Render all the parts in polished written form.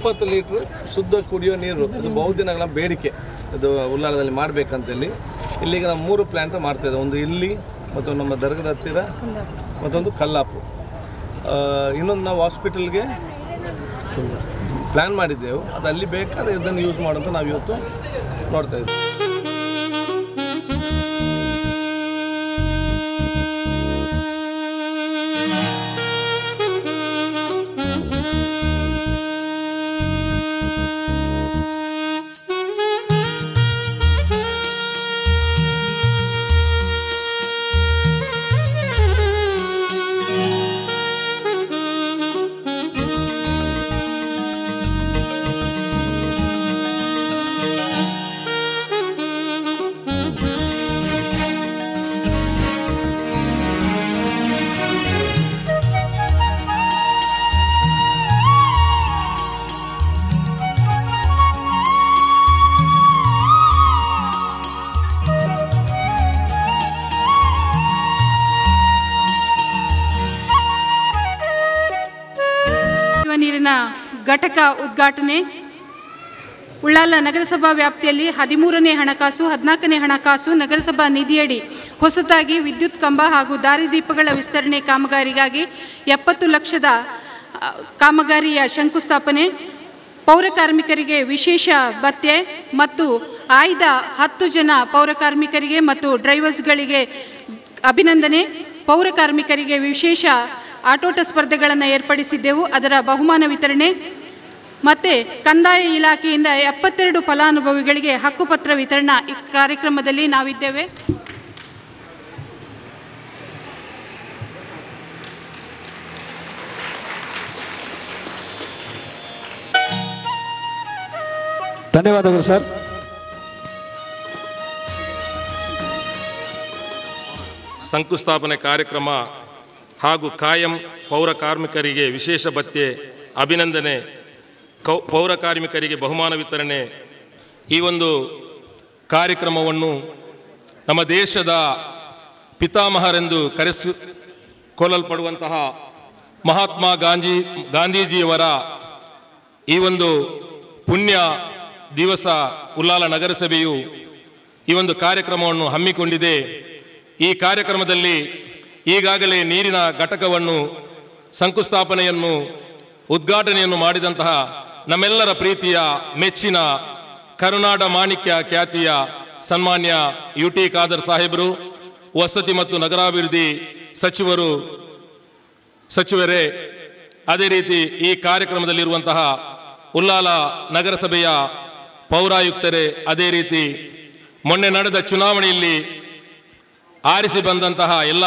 20 litre ಶುದ್ಧ ಕುಡಿಯೋ ನೀರು. ಅದು ಬಹುದಿನಗಳ ಬೇಡಿಕೆ, ಅದು ಉಳ್ಳಾಲದಲ್ಲಿ ಮಾಡಬೇಕಂತೇಳಿ ಇಲ್ಲಿಗೆ ನಾವು 3 ಪ್ಲ್ಯಾಂಟ್ ಮಾಡ್ತಾಯಿದ್ದೇವೆ. ಒಂದು ಇಲ್ಲಿ, ಮತ್ತೊಂದು ನಮ್ಮ ದರ್ಗದ ಹತ್ತಿರ, ಮತ್ತೊಂದು ಕಲ್ಲಾಪು. ಇನ್ನೊಂದು ನಾವು ಹಾಸ್ಪಿಟಲ್ಗೆ ಪ್ಲ್ಯಾನ್ ಮಾಡಿದ್ದೆವು. ಅದು ಅಲ್ಲಿ ಬೇಕಾದ ಇದನ್ನು ಯೂಸ್ ಮಾಡೋಂತ ನಾವು ಇವತ್ತು ನೋಡ್ತಾಯಿದ್ದೇವೆ. ನೀರಿನ ಘಟಕ ಉದ್ಘಾಟನೆ. ಉಳ್ಳಾಲ ನಗರಸಭಾ ವ್ಯಾಪ್ತಿಯಲ್ಲಿ 13ನೇ ಹಣಕಾಸು 14ನೇ ಹಣಕಾಸು ನಗರಸಭಾ ನಿಧಿಯಡಿ ಹೊಸತಾಗಿ ವಿದ್ಯುತ್ ಕಂಬ ಹಾಗೂ ದಾರಿದೀಪಗಳ ವಿಸ್ತರಣೆ ಕಾಮಗಾರಿಗಾಗಿ 70 ಲಕ್ಷದ ಕಾಮಗಾರಿಯ ಶಂಕುಸ್ಥಾಪನೆ. ಪೌರ ಕಾರ್ಮಿಕರಿಗೆ ವಿಶೇಷ ಭತ್ಯೆ ಮತ್ತು ಆಯ್ದ 10 ಜನ ಪೌರ ಕಾರ್ಮಿಕರಿಗೆ ಮತ್ತು ಡ್ರೈವರ್ಸ್ಗಳಿಗೆ ಅಭಿನಂದನೆ. ಪೌರ ಕಾರ್ಮಿಕರಿಗೆ ವಿಶೇಷ ಆಟೋಟ ಸ್ಪರ್ಧೆಗಳನ್ನು ಏರ್ಪಡಿಸಿದ್ದೆವು, ಅದರ ಬಹುಮಾನ ವಿತರಣೆ. ಮತ್ತು ಕಂದಾಯ ಇಲಾಖೆಯಿಂದ 72 ಫಲಾನುಭವಿಗಳಿಗೆ ಹಕ್ಕುಪತ್ರ ವಿತರಣಾ ಈ ಕಾರ್ಯಕ್ರಮದಲ್ಲಿ ನಾವಿದ್ದೇವೆ. ಧನ್ಯವಾದಗಳು ಸರ್. ಶಂಕುಸ್ಥಾಪನೆ ಕಾರ್ಯಕ್ರಮ ಹಾಗೂ ಕಾಯಂ ಪೌರ ಕಾರ್ಮಿಕರಿಗೆ ವಿಶೇಷ ಭತ್ಯೆ, ಅಭಿನಂದನೆ, ಪೌರ ಕಾರ್ಮಿಕರಿಗೆ ಬಹುಮಾನ ವಿತರಣೆ. ಈ ಒಂದು ಕಾರ್ಯಕ್ರಮವನ್ನು ನಮ್ಮ ದೇಶದ ಪಿತಾಮಹರೆಂದು ಕರೆಸಿಕೊಳ್ಳಲ್ಪಡುವಂತಹ ಮಹಾತ್ಮ ಗಾಂಧೀಜಿಯವರ ಈ ಒಂದು ಪುಣ್ಯ ದಿವಸ ಉಳ್ಳಾಲ ನಗರಸಭೆಯು ಈ ಒಂದು ಕಾರ್ಯಕ್ರಮವನ್ನು ಹಮ್ಮಿಕೊಂಡಿದೆ. ಈ ಕಾರ್ಯಕ್ರಮದಲ್ಲಿ ಈಗಾಗಲೇ ನೀರಿನ ಘಟಕವನ್ನು ಶಂಕುಸ್ಥಾಪನೆಯನ್ನು ಉದ್ಘಾಟನೆಯನ್ನು ಮಾಡಿದಂತಹ ನಮ್ಮೆಲ್ಲರ ಪ್ರೀತಿಯ ಮೆಚ್ಚಿನ ಕರುನಾಡ ಮಾಣಿಕ್ಯ ಖ್ಯಾತಿಯ ಸನ್ಮಾನ್ಯ UT ಖಾದರ್ ಸಾಹೇಬರು, ವಸತಿ ಮತ್ತು ನಗರಾಭಿವೃದ್ಧಿ ಸಚಿವರೇ, ಅದೇ ರೀತಿ ಈ ಕಾರ್ಯಕ್ರಮದಲ್ಲಿರುವಂತಹ ಉಳ್ಳಾಲ ನಗರಸಭೆಯ ಪೌರಾಯುಕ್ತರೇ, ಅದೇ ರೀತಿ ಮೊನ್ನೆ ನಡೆದ ಚುನಾವಣೆಯಲ್ಲಿ ಆರಿಸಿ ಬಂದಂತಹ ಎಲ್ಲ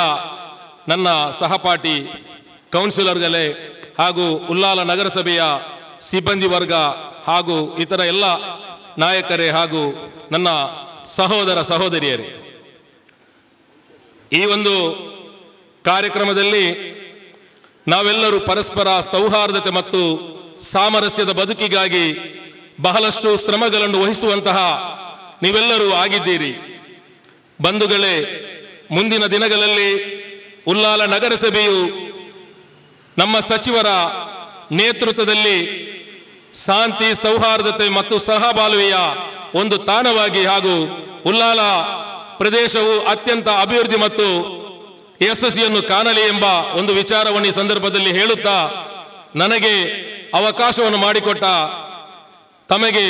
ನನ್ನ ಸಹಪಾಠಿ ಕೌನ್ಸಿಲರ್ಗಳೇ ಹಾಗೂ ಉಳ್ಳಾಲ ನಗರಸಭೆಯ ಸಿಬ್ಬಂದಿ ವರ್ಗ ಹಾಗೂ ಇತರ ಎಲ್ಲ ನಾಯಕರೇ ಹಾಗೂ ನನ್ನ ಸಹೋದರ ಸಹೋದರಿಯರೇ, ಈ ಒಂದು ಕಾರ್ಯಕ್ರಮದಲ್ಲಿ ನಾವೆಲ್ಲರೂ ಪರಸ್ಪರ ಸೌಹಾರ್ದತೆ ಮತ್ತು ಸಾಮರಸ್ಯದ ಬದುಕಿಗಾಗಿ ಬಹಳಷ್ಟು ಶ್ರಮಗಳನ್ನು ವಹಿಸುವಂತಹ ನೀವೆಲ್ಲರೂ ಆಗಿದ್ದೀರಿ. ಬಂಧುಗಳೇ, ಮುಂದಿನ ದಿನಗಳಲ್ಲಿ ಉಳ್ಳಾಲ ನಗರಸಭೆಯು ನಮ್ಮ ಸಚಿವರ ನೇತೃತ್ವದಲ್ಲಿ ಶಾಂತಿ, ಸೌಹಾರ್ದತೆ ಮತ್ತು ಸಹಬಾಳ್ವೆಯ ಒಂದು ತಾಣವಾಗಿ ಹಾಗೂ ಉಳ್ಳಾಲ ಪ್ರದೇಶವು ಅತ್ಯಂತ ಅಭಿವೃದ್ಧಿ ಮತ್ತು ಯಶಸ್ಸಿಯನ್ನು ಕಾಣಲಿ ಎಂಬ ಒಂದು ವಿಚಾರವನ್ನು ಈ ಸಂದರ್ಭದಲ್ಲಿ ಹೇಳುತ್ತಾ, ನನಗೆ ಅವಕಾಶವನ್ನು ಮಾಡಿಕೊಟ್ಟ ತಮಗೆ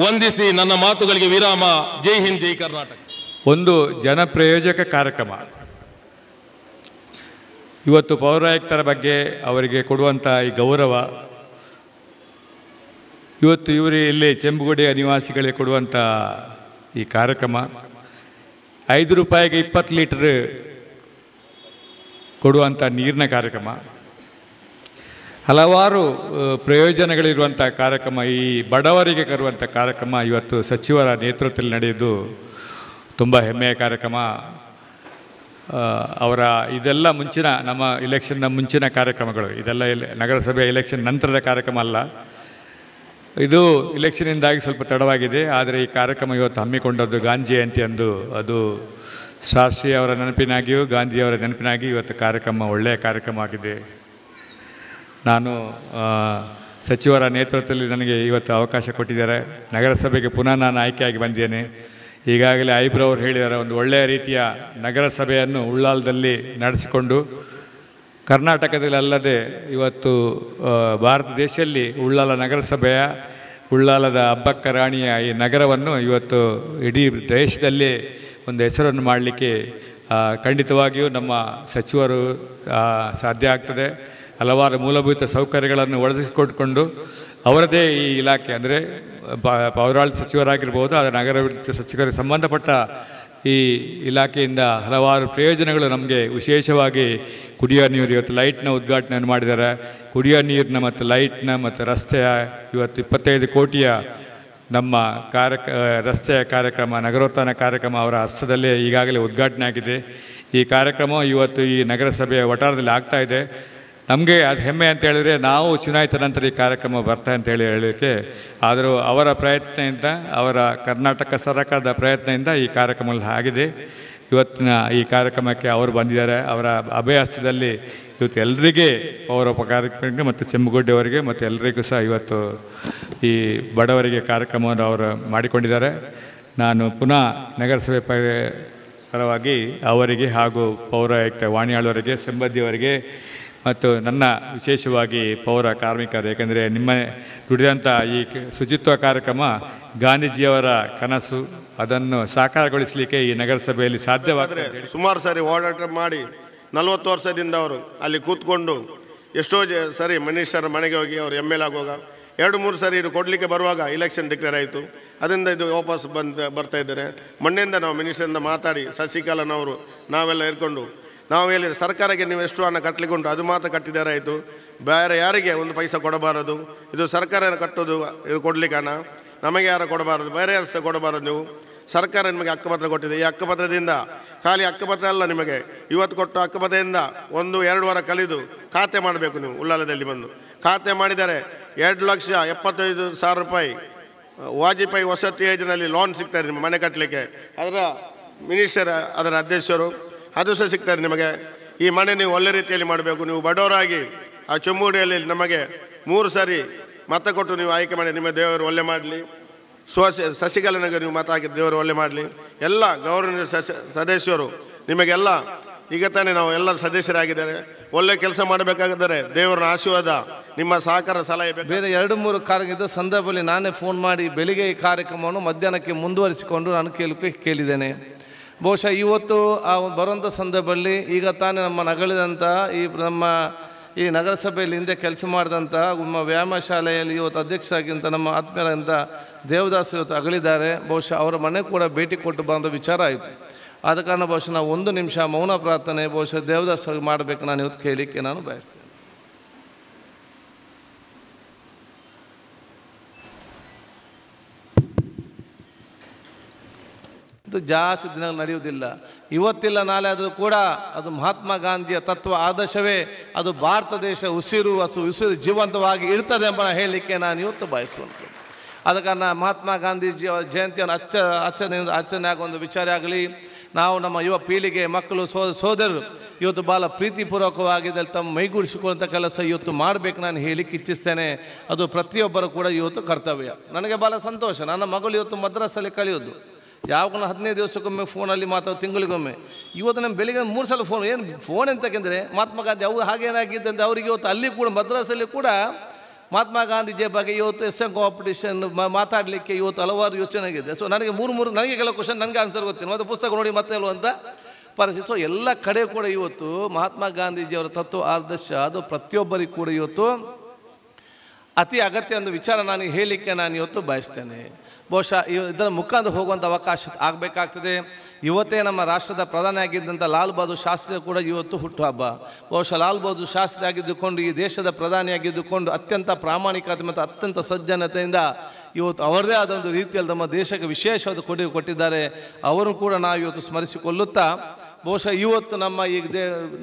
ವಂದಿಸಿ ನನ್ನ ಮಾತುಗಳಿಗೆ ವಿರಾಮ. ಜೈ ಹಿಂದ್, ಜೈ ಕರ್ನಾಟಕ. ಒಂದು ಜನಪ್ರಯೋಜಕ ಕಾರ್ಯಕ್ರಮ. ಇವತ್ತು ಪೌರಾಯುಕ್ತರ ಬಗ್ಗೆ ಅವರಿಗೆ ಕೊಡುವಂಥ ಈ ಗೌರವ, ಇವತ್ತು ಇವರು ಇಲ್ಲಿ ಚೆಂಬುಗುಡಿಯ ನಿವಾಸಿಗಳಿಗೆ ಕೊಡುವಂಥ ಈ ಕಾರ್ಯಕ್ರಮ, 5 ರೂಪಾಯಿಗೆ 20 ಲೀಟರ್ ಕೊಡುವಂಥ ನೀರಿನ ಕಾರ್ಯಕ್ರಮ, ಹಲವಾರು ಪ್ರಯೋಜನಗಳಿರುವಂಥ ಕಾರ್ಯಕ್ರಮ, ಈ ಬಡವರಿಗೆ ಕರುವಂಥ ಕಾರ್ಯಕ್ರಮ ಇವತ್ತು ಸಚಿವರ ನೇತೃತ್ವದಲ್ಲಿ ನಡೆಯುವುದು ತುಂಬ ಹೆಮ್ಮೆಯ ಕಾರ್ಯಕ್ರಮ. ಅವರ ಇದೆಲ್ಲ ಮುಂಚಿನ ನಮ್ಮ ಇಲೆಕ್ಷನ್ನ ಮುಂಚಿನ ಕಾರ್ಯಕ್ರಮಗಳು, ಇದೆಲ್ಲ ನಗರಸಭೆ ಇಲೆಕ್ಷನ್ ನಂತರದ ಕಾರ್ಯಕ್ರಮ ಅಲ್ಲ. ಇದು ಇಲೆಕ್ಷನಿಂದಾಗಿ ಸ್ವಲ್ಪ ತಡವಾಗಿದೆ. ಆದರೆ ಈ ಕಾರ್ಯಕ್ರಮ ಇವತ್ತು ಹಮ್ಮಿಕೊಂಡದ್ದು ಗಾಂಧಿ ಜಯಂತಿ ಅಂದು, ಅದು ಶಾಸ್ತ್ರಿಯವರ ನೆನಪಿನಾಗಿಯೂ ಗಾಂಧಿಯವರ ನೆನಪಿನಾಗಿ ಇವತ್ತು ಕಾರ್ಯಕ್ರಮ ಒಳ್ಳೆಯ ಕಾರ್ಯಕ್ರಮ ಆಗಿದೆ. ನಾನು ಸಚಿವರ ನೇತೃತ್ವದಲ್ಲಿ ನನಗೆ ಇವತ್ತು ಅವಕಾಶ ಕೊಟ್ಟಿದ್ದಾರೆ. ನಗರಸಭೆಗೆ ಪುನಃ ನಾನು ಆಯ್ಕೆಯಾಗಿ ಬಂದಿದ್ದೇನೆ. ಈಗಾಗಲೇ ಐಬ್ರವರು ಹೇಳಿದ್ದಾರೆ, ಒಂದು ಒಳ್ಳೆಯ ರೀತಿಯ ನಗರಸಭೆಯನ್ನು ಉಳ್ಳಾಲದಲ್ಲಿ ನಡೆಸಿಕೊಂಡು ಕರ್ನಾಟಕದಲ್ಲಿ ಅಲ್ಲದೆ ಇವತ್ತು ಭಾರತ ದೇಶದಲ್ಲಿ ಉಳ್ಳಾಲ ನಗರಸಭೆಯ ಉಳ್ಳಾಲದ ಅಬ್ಬಕ್ಕ ರಾಣಿಯ ಈ ನಗರವನ್ನು ಇವತ್ತು ಇಡೀ ದೇಶದಲ್ಲೇ ಒಂದು ಹೆಸರನ್ನು ಮಾಡಲಿಕ್ಕೆ ಖಂಡಿತವಾಗಿಯೂ ನಮ್ಮ ಸಚಿವರು ಸಾಧ್ಯ ಆಗ್ತದೆ. ಹಲವಾರು ಮೂಲಭೂತ ಸೌಕರ್ಯಗಳನ್ನು ಒದಗಿಸಿಕೊಟ್ಕೊಂಡು ಅವರದೇ ಈ ಇಲಾಖೆ ಅಂದರೆ ಪೌರಾಡಳಿತ ಸಚಿವರಾಗಿರ್ಬೋದು, ಅದರ ನಗರಾಭಿವೃದ್ಧಿ ಸಚಿವರಿಗೆ ಸಂಬಂಧಪಟ್ಟ ಈ ಇಲಾಖೆಯಿಂದ ಹಲವಾರು ಪ್ರಯೋಜನಗಳು ನಮಗೆ, ವಿಶೇಷವಾಗಿ ಕುಡಿಯೋ ನೀರು ಇವತ್ತು ಲೈಟ್ನ ಉದ್ಘಾಟನೆಯನ್ನು ಮಾಡಿದ್ದಾರೆ. ಕುಡಿಯೋ ನೀರಿನ ಮತ್ತು ಲೈಟ್ನ ಮತ್ತು ರಸ್ತೆಯ ಇವತ್ತು 25 ಕೋಟಿಯ ನಮ್ಮ ರಸ್ತೆಯ ಕಾರ್ಯಕ್ರಮ, ನಗರೋತ್ಥಾನ ಕಾರ್ಯಕ್ರಮ ಅವರ ಹಸ್ತದಲ್ಲೇ ಈಗಾಗಲೇ ಉದ್ಘಾಟನೆ ಆಗಿದೆ. ಈ ಕಾರ್ಯಕ್ರಮ ಇವತ್ತು ಈ ನಗರಸಭೆಯ ವಠಾರದಲ್ಲಿ ಆಗ್ತಾಯಿದೆ. ನಮಗೆ ಅದು ಹೆಮ್ಮೆ ಅಂತ ಹೇಳಿದರೆ, ನಾವು ಚುನಾಯಿತ ನಂತರ ಈ ಕಾರ್ಯಕ್ರಮ ಬರ್ತಾ ಅಂತೇಳಿ ಹೇಳಲಿಕ್ಕೆ, ಆದರೂ ಅವರ ಪ್ರಯತ್ನದಿಂದ, ಅವರ ಕರ್ನಾಟಕ ಸರ್ಕಾರದ ಪ್ರಯತ್ನದಿಂದ ಈ ಕಾರ್ಯಕ್ರಮ ಆಗಿದೆ. ಇವತ್ತಿನ ಈ ಕಾರ್ಯಕ್ರಮಕ್ಕೆ ಅವರು ಬಂದಿದ್ದಾರೆ. ಅವರ ಅಭಯಹಸ್ತದಲ್ಲಿ ಇವತ್ತು ಎಲ್ಲರಿಗೆ ಪೌರೋಪಕಾರಕ್ಕೆ ಮತ್ತು ಚೆಮ್ಮಗುಡ್ಡೆಯವರಿಗೆ ಮತ್ತು ಎಲ್ಲರಿಗೂ ಸಹ ಇವತ್ತು ಈ ಬಡವರಿಗೆ ಕಾರ್ಯಕ್ರಮವನ್ನು ಅವರು ಮಾಡಿಕೊಂಡಿದ್ದಾರೆ. ನಾನು ಪುನಃ ನಗರಸಭೆ ಪರವಾಗಿ ಅವರಿಗೆ ಹಾಗೂ ಪೌರಾಯುಕ್ತ ವಾಣಿಯಾಳವರಿಗೆ, ಸಿಬ್ಬಂದಿಯವರಿಗೆ ಮತ್ತು ನನ್ನ ವಿಶೇಷವಾಗಿ ಪೌರ ಕಾರ್ಮಿಕರು, ಏಕೆಂದರೆ ನಿಮ್ಮ ದುಡಿದಂಥ ಈ ಶುಚಿತ್ವ ಕಾರ್ಯಕ್ರಮ ಗಾಂಧೀಜಿಯವರ ಕನಸು, ಅದನ್ನು ಸಾಕಾರಗೊಳಿಸಲಿಕ್ಕೆ ಈ ನಗರಸಭೆಯಲ್ಲಿ ಸಾಧ್ಯವಾದರೆ ಸುಮಾರು ಸಾರಿ ಓಡಾಟ ಮಾಡಿ 40 ವರ್ಷದಿಂದ ಅವರು ಅಲ್ಲಿ ಕೂತ್ಕೊಂಡು ಎಷ್ಟೋ ಸರಿ ಮಿನಿಸ್ಟರ್ ಮನೆಗೆ ಹೋಗಿ ಅವರು ML ಆಗುವಾಗ 2-3 ಸಾರಿ ಇದು ಕೊಡಲಿಕ್ಕೆ ಬರುವಾಗ ಇಲೆಕ್ಷನ್ ಡಿಕ್ಲೇರ್ ಆಯಿತು. ಅದರಿಂದ ಇದು ವಾಪಸ್ ಬರ್ತಾ ಇದ್ದಾರೆ. ಮೊನ್ನೆಯಿಂದ ನಾವು ಮಿನಿಸ್ಟರಿಂದ ಮಾತಾಡಿ ಶಶಿಕಲಾನವರು ನಾವೆಲ್ಲ ಇರ್ಕೊಂಡು ನಾವು ಹೇಳಿ ಸರ್ಕಾರಕ್ಕೆ ನೀವು ಎಷ್ಟು ಹಣ ಕಟ್ಟಲಿಕ್ಕೆ ಉಂಟು ಅದು ಮಾತ್ರ ಕಟ್ಟಿದ್ದಾರೆ ಆಯಿತು, ಬೇರೆ ಯಾರಿಗೆ ಒಂದು ಪೈಸಾ ಕೊಡಬಾರದು. ಇದು ಸರ್ಕಾರ ಕಟ್ಟೋದು, ಇದು ಕೊಡಲಿಕ್ಕೆ ಹಣ ನಮಗೆ ಯಾರು ಕೊಡಬಾರದು, ಬೇರೆ ಯಾರು ಸಹ ಕೊಡಬಾರದು. ನೀವು ಸರ್ಕಾರ ನಿಮಗೆ ಹಕ್ಕುಪತ್ರ ಕೊಟ್ಟಿದೆ. ಈ ಹಕ್ಕುಪತ್ರದಿಂದ ಖಾಲಿ ಹಕ್ಕುಪತ್ರ ಅಲ್ಲ, ನಿಮಗೆ ಇವತ್ತು ಕೊಟ್ಟು ಹಕ್ಕುಪತ್ರದಿಂದ 1-2 ವಾರ ಕಲಿದು ಖಾತೆ ಮಾಡಬೇಕು. ನೀವು ಉಳ್ಳಾಲದಲ್ಲಿ ಬಂದು ಖಾತೆ ಮಾಡಿದರೆ 2,75,000 ರೂಪಾಯಿ ವಾಜಪೇಯಿ ವಸತಿ ಯೋಜನೆಯಲ್ಲಿ ಲೋನ್ ಸಿಗ್ತಾರೆ ನಿಮ್ಮ ಮನೆ ಕಟ್ಟಲಿಕ್ಕೆ. ಅದರ ಮಿನಿಸ್ಟರ್, ಅದರ ಅಧ್ಯಕ್ಷರು ಅದು ಸಹ ಸಿಗ್ತಾರೆ ನಿಮಗೆ. ಈ ಮನೆ ನೀವು ಒಳ್ಳೆ ರೀತಿಯಲ್ಲಿ ಮಾಡಬೇಕು. ನೀವು ಬಡವರಾಗಿ ಆ ಚೆಮ್ಮುಡಿಯಲ್ಲಿ ನಮಗೆ 3 ಸಾರಿ ಮತ ಕೊಟ್ಟು ನೀವು ಆಯ್ಕೆ ಮಾಡಿ, ನಿಮ್ಮ ದೇವರು ಒಳ್ಳೆ ಮಾಡಲಿ. ಶಶಿಕಲಾನಿಗೆ ನೀವು ಮತ ಹಾಕಿ ದೇವರು ಒಳ್ಳೆ ಮಾಡಲಿ. ಎಲ್ಲ ಗೌರವನೀಯ ಸದಸ್ಯರು ನಿಮಗೆಲ್ಲ ಈಗ ತಾನೇ ನಾವು ಎಲ್ಲರೂ ಸದಸ್ಯರಾಗಿದ್ದಾರೆ. ಒಳ್ಳೆ ಕೆಲಸ ಮಾಡಬೇಕಾಗಿದ್ದರೆ ದೇವರ ಆಶೀರ್ವಾದ, ನಿಮ್ಮ ಸಹಕಾರ ಸಲಹೆ ಬೇಕು. ಬೇರೆ 2-3 ಕಾರ್ಯಕ್ರಮದ ಸಂದರ್ಭದಲ್ಲಿ ನಾನೇ ಫೋನ್ ಮಾಡಿ ಬೆಳಿಗ್ಗೆ ಈ ಕಾರ್ಯಕ್ರಮವನ್ನು ಮಧ್ಯಾಹ್ನಕ್ಕೆ ಮುಂದುವರಿಸಿಕೊಂಡು ನಾನು ಕೇಳಿದ್ದೇನೆ. ಬಹುಶಃ ಇವತ್ತು ಆ ಬರುವಂಥ ಸಂದರ್ಭದಲ್ಲಿ ಈಗ ತಾನೇ ನಮ್ಮ ನಗಳಿದಂಥ ಈ ನಗರಸಭೆಯಲ್ಲಿ ಹಿಂದೆ ಕೆಲಸ ಮಾಡಿದಂಥ ನಮ್ಮ ವ್ಯಾಯಾಮ ಶಾಲೆಯಲ್ಲಿ ಇವತ್ತು ಅಧ್ಯಕ್ಷರಾಗಿಂತ ನಮ್ಮ ಆತ್ಮೀಯರಂಥ ದೇವದಾಸ್ ಇವತ್ತು ಅಗಲಿದ್ದಾರೆ. ಬಹುಶಃ ಅವರ ಮನೆ ಕೂಡ ಭೇಟಿ ಕೊಟ್ಟು ಬಂದ ವಿಚಾರ ಆಯಿತು. ಆದ ಕಾರಣ ಬಹುಶಃ ನಾವು 1 ನಿಮಿಷ ಮೌನ ಪ್ರಾರ್ಥನೆ ಬಹುಶಃ ದೇವದಾಸ್ ಮಾಡಬೇಕು ನಾನು ಇವತ್ತು ಕೇಳಲಿಕ್ಕೆ ನಾನು ಬಯಸ್ತೇನೆ. ಇದು ಜಾಸ್ತಿ ದಿನ ನಡೆಯುವುದಿಲ್ಲ, ಇವತ್ತಿಲ್ಲ ನಾಳೆ ಆದರೂ ಕೂಡ ಅದು ಮಹಾತ್ಮ ಗಾಂಧಿಯ ತತ್ವ ಆದರ್ಶವೇ ಅದು ಭಾರತ ದೇಶ ಉಸಿರು ಜೀವಂತವಾಗಿ ಇರ್ತದೆ ಎಂಬ ಹೇಳಲಿಕ್ಕೆ ನಾನು ಇವತ್ತು ಬಯಸುವಂಥದ್ದು. ಆದ ಕಾರಣ ಮಹಾತ್ಮ ಗಾಂಧೀಜಿಯ ಜಯಂತಿಯನ್ನು ಆಚರಣೆ ಆಗುವ ಒಂದು ವಿಚಾರ ಆಗಲಿ, ನಾವು ನಮ್ಮ ಯುವ ಪೀಳಿಗೆ ಮಕ್ಕಳು ಸೋದರರು ಇವತ್ತು ಭಾಳ ಪ್ರೀತಿಪೂರ್ವಕವಾಗಿದ್ದಲ್ಲಿ ತಮ್ಮ ಮೈಗೂಡಿಸಿಕೊಳ್ಳುವಂಥ ಕೆಲಸ ಇವತ್ತು ಮಾಡಬೇಕು ನಾನು ಹೇಳಿಕ್ಕೆ ಇಚ್ಛಿಸ್ತೇನೆ. ಅದು ಪ್ರತಿಯೊಬ್ಬರು ಕೂಡ ಇವತ್ತು ಕರ್ತವ್ಯ. ನನಗೆ ಭಾಳ ಸಂತೋಷ, ನನ್ನ ಮಗಳು ಇವತ್ತು ಮದ್ರಾಸಲ್ಲಿ ಕಳೆಯೋದು. ಯಾವಾಗಲೂ 15 ದಿವಸಕ್ಕೊಮ್ಮೆ ಫೋನಲ್ಲಿ ಮಾತಾಡೋ, ತಿಂಗಳಿಗೊಮ್ಮೆ. ಇವತ್ತು ನಮ್ಮ ಬೆಳಿಗ್ಗೆ 3 ಸಲ ಫೋನ್ ಎಂತಕ್ಕೆಂದರೆ ಮಹಾತ್ಮ ಗಾಂಧಿ ಅವು ಹಾಗೇನಾಗಿದ್ದಂತೆ ಅವರಿಗೆ ಇವತ್ತು ಅಲ್ಲಿ ಕೂಡ ಮದ್ರಾಸಲ್ಲಿ ಕೂಡ ಮಹಾತ್ಮ ಗಾಂಧೀಜಿಯ ಬಗ್ಗೆ ಇವತ್ತು SM ಕಾಂಪಿಟೇಷನ್ ಮಾತಾಡಲಿಕ್ಕೆ ಇವತ್ತು ಹಲವಾರು ಯೋಚನೆ ಆಗಿದೆ. ಸೊ ನನಗೆ 3 ನನಗೆ ಕೆಲವು ಕ್ವಶನ್ ನನಗೆ ಆನ್ಸರ್ ಗೊತ್ತಿಲ್ಲ, ಮತ್ತು ಪುಸ್ತಕ ನೋಡಿ ಮತ್ತೆ ಹೇಳುವಂಥ ಪರಿಸ್ಥಿತಿ. ಸೊ ಎಲ್ಲ ಕಡೆ ಕೂಡ ಇವತ್ತು ಮಹಾತ್ಮ ಗಾಂಧೀಜಿಯವರ ತತ್ವ ಆದರ್ಶ ಅದು ಪ್ರತಿಯೊಬ್ಬರಿಗೂ ಕೂಡ ಇವತ್ತು ಅತಿ ಅಗತ್ಯ ಒಂದು ವಿಚಾರ ನಾನು ಹೇಳಲಿಕ್ಕೆ ನಾನು ಇವತ್ತು ಬಯಸ್ತೇನೆ. ಬಹುಶಃ ಇದರ ಮುಖಾಂತರ ಹೋಗುವಂಥ ಅವಕಾಶ ಆಗಬೇಕಾಗ್ತದೆ. ಇವತ್ತೇ ನಮ್ಮ ರಾಷ್ಟ್ರದ ಪ್ರಧಾನಿ ಆಗಿದ್ದಂಥ ಲಾಲ್ ಬಹದ್ದೂರ್ ಶಾಸ್ತ್ರಿ ಕೂಡ ಇವತ್ತು ಹುಟ್ಟುಹಬ್ಬ. ಬಹುಶಃ ಲಾಲ್ ಬಹದ್ದೂರ್ ಶಾಸ್ತ್ರಿ ಆಗಿದ್ದುಕೊಂಡು ಈ ದೇಶದ ಪ್ರಧಾನಿಯಾಗಿದ್ದುಕೊಂಡು ಅತ್ಯಂತ ಪ್ರಾಮಾಣಿಕತೆ ಮತ್ತು ಅತ್ಯಂತ ಸಜ್ಜನತೆಯಿಂದ ಇವತ್ತು ಅವರದೇ ಆದ ಒಂದು ರೀತಿಯಲ್ಲಿ ನಮ್ಮ ದೇಶಕ್ಕೆ ವಿಶೇಷವಾದ ಕೊಡುಗೆ ಕೊಟ್ಟಿದ್ದಾರೆ. ಅವರು ಕೂಡ ನಾವು ಇವತ್ತು ಸ್ಮರಿಸಿಕೊಳ್ಳುತ್ತಾ ಬಹುಶಃ ಇವತ್ತು ನಮ್ಮ ಈ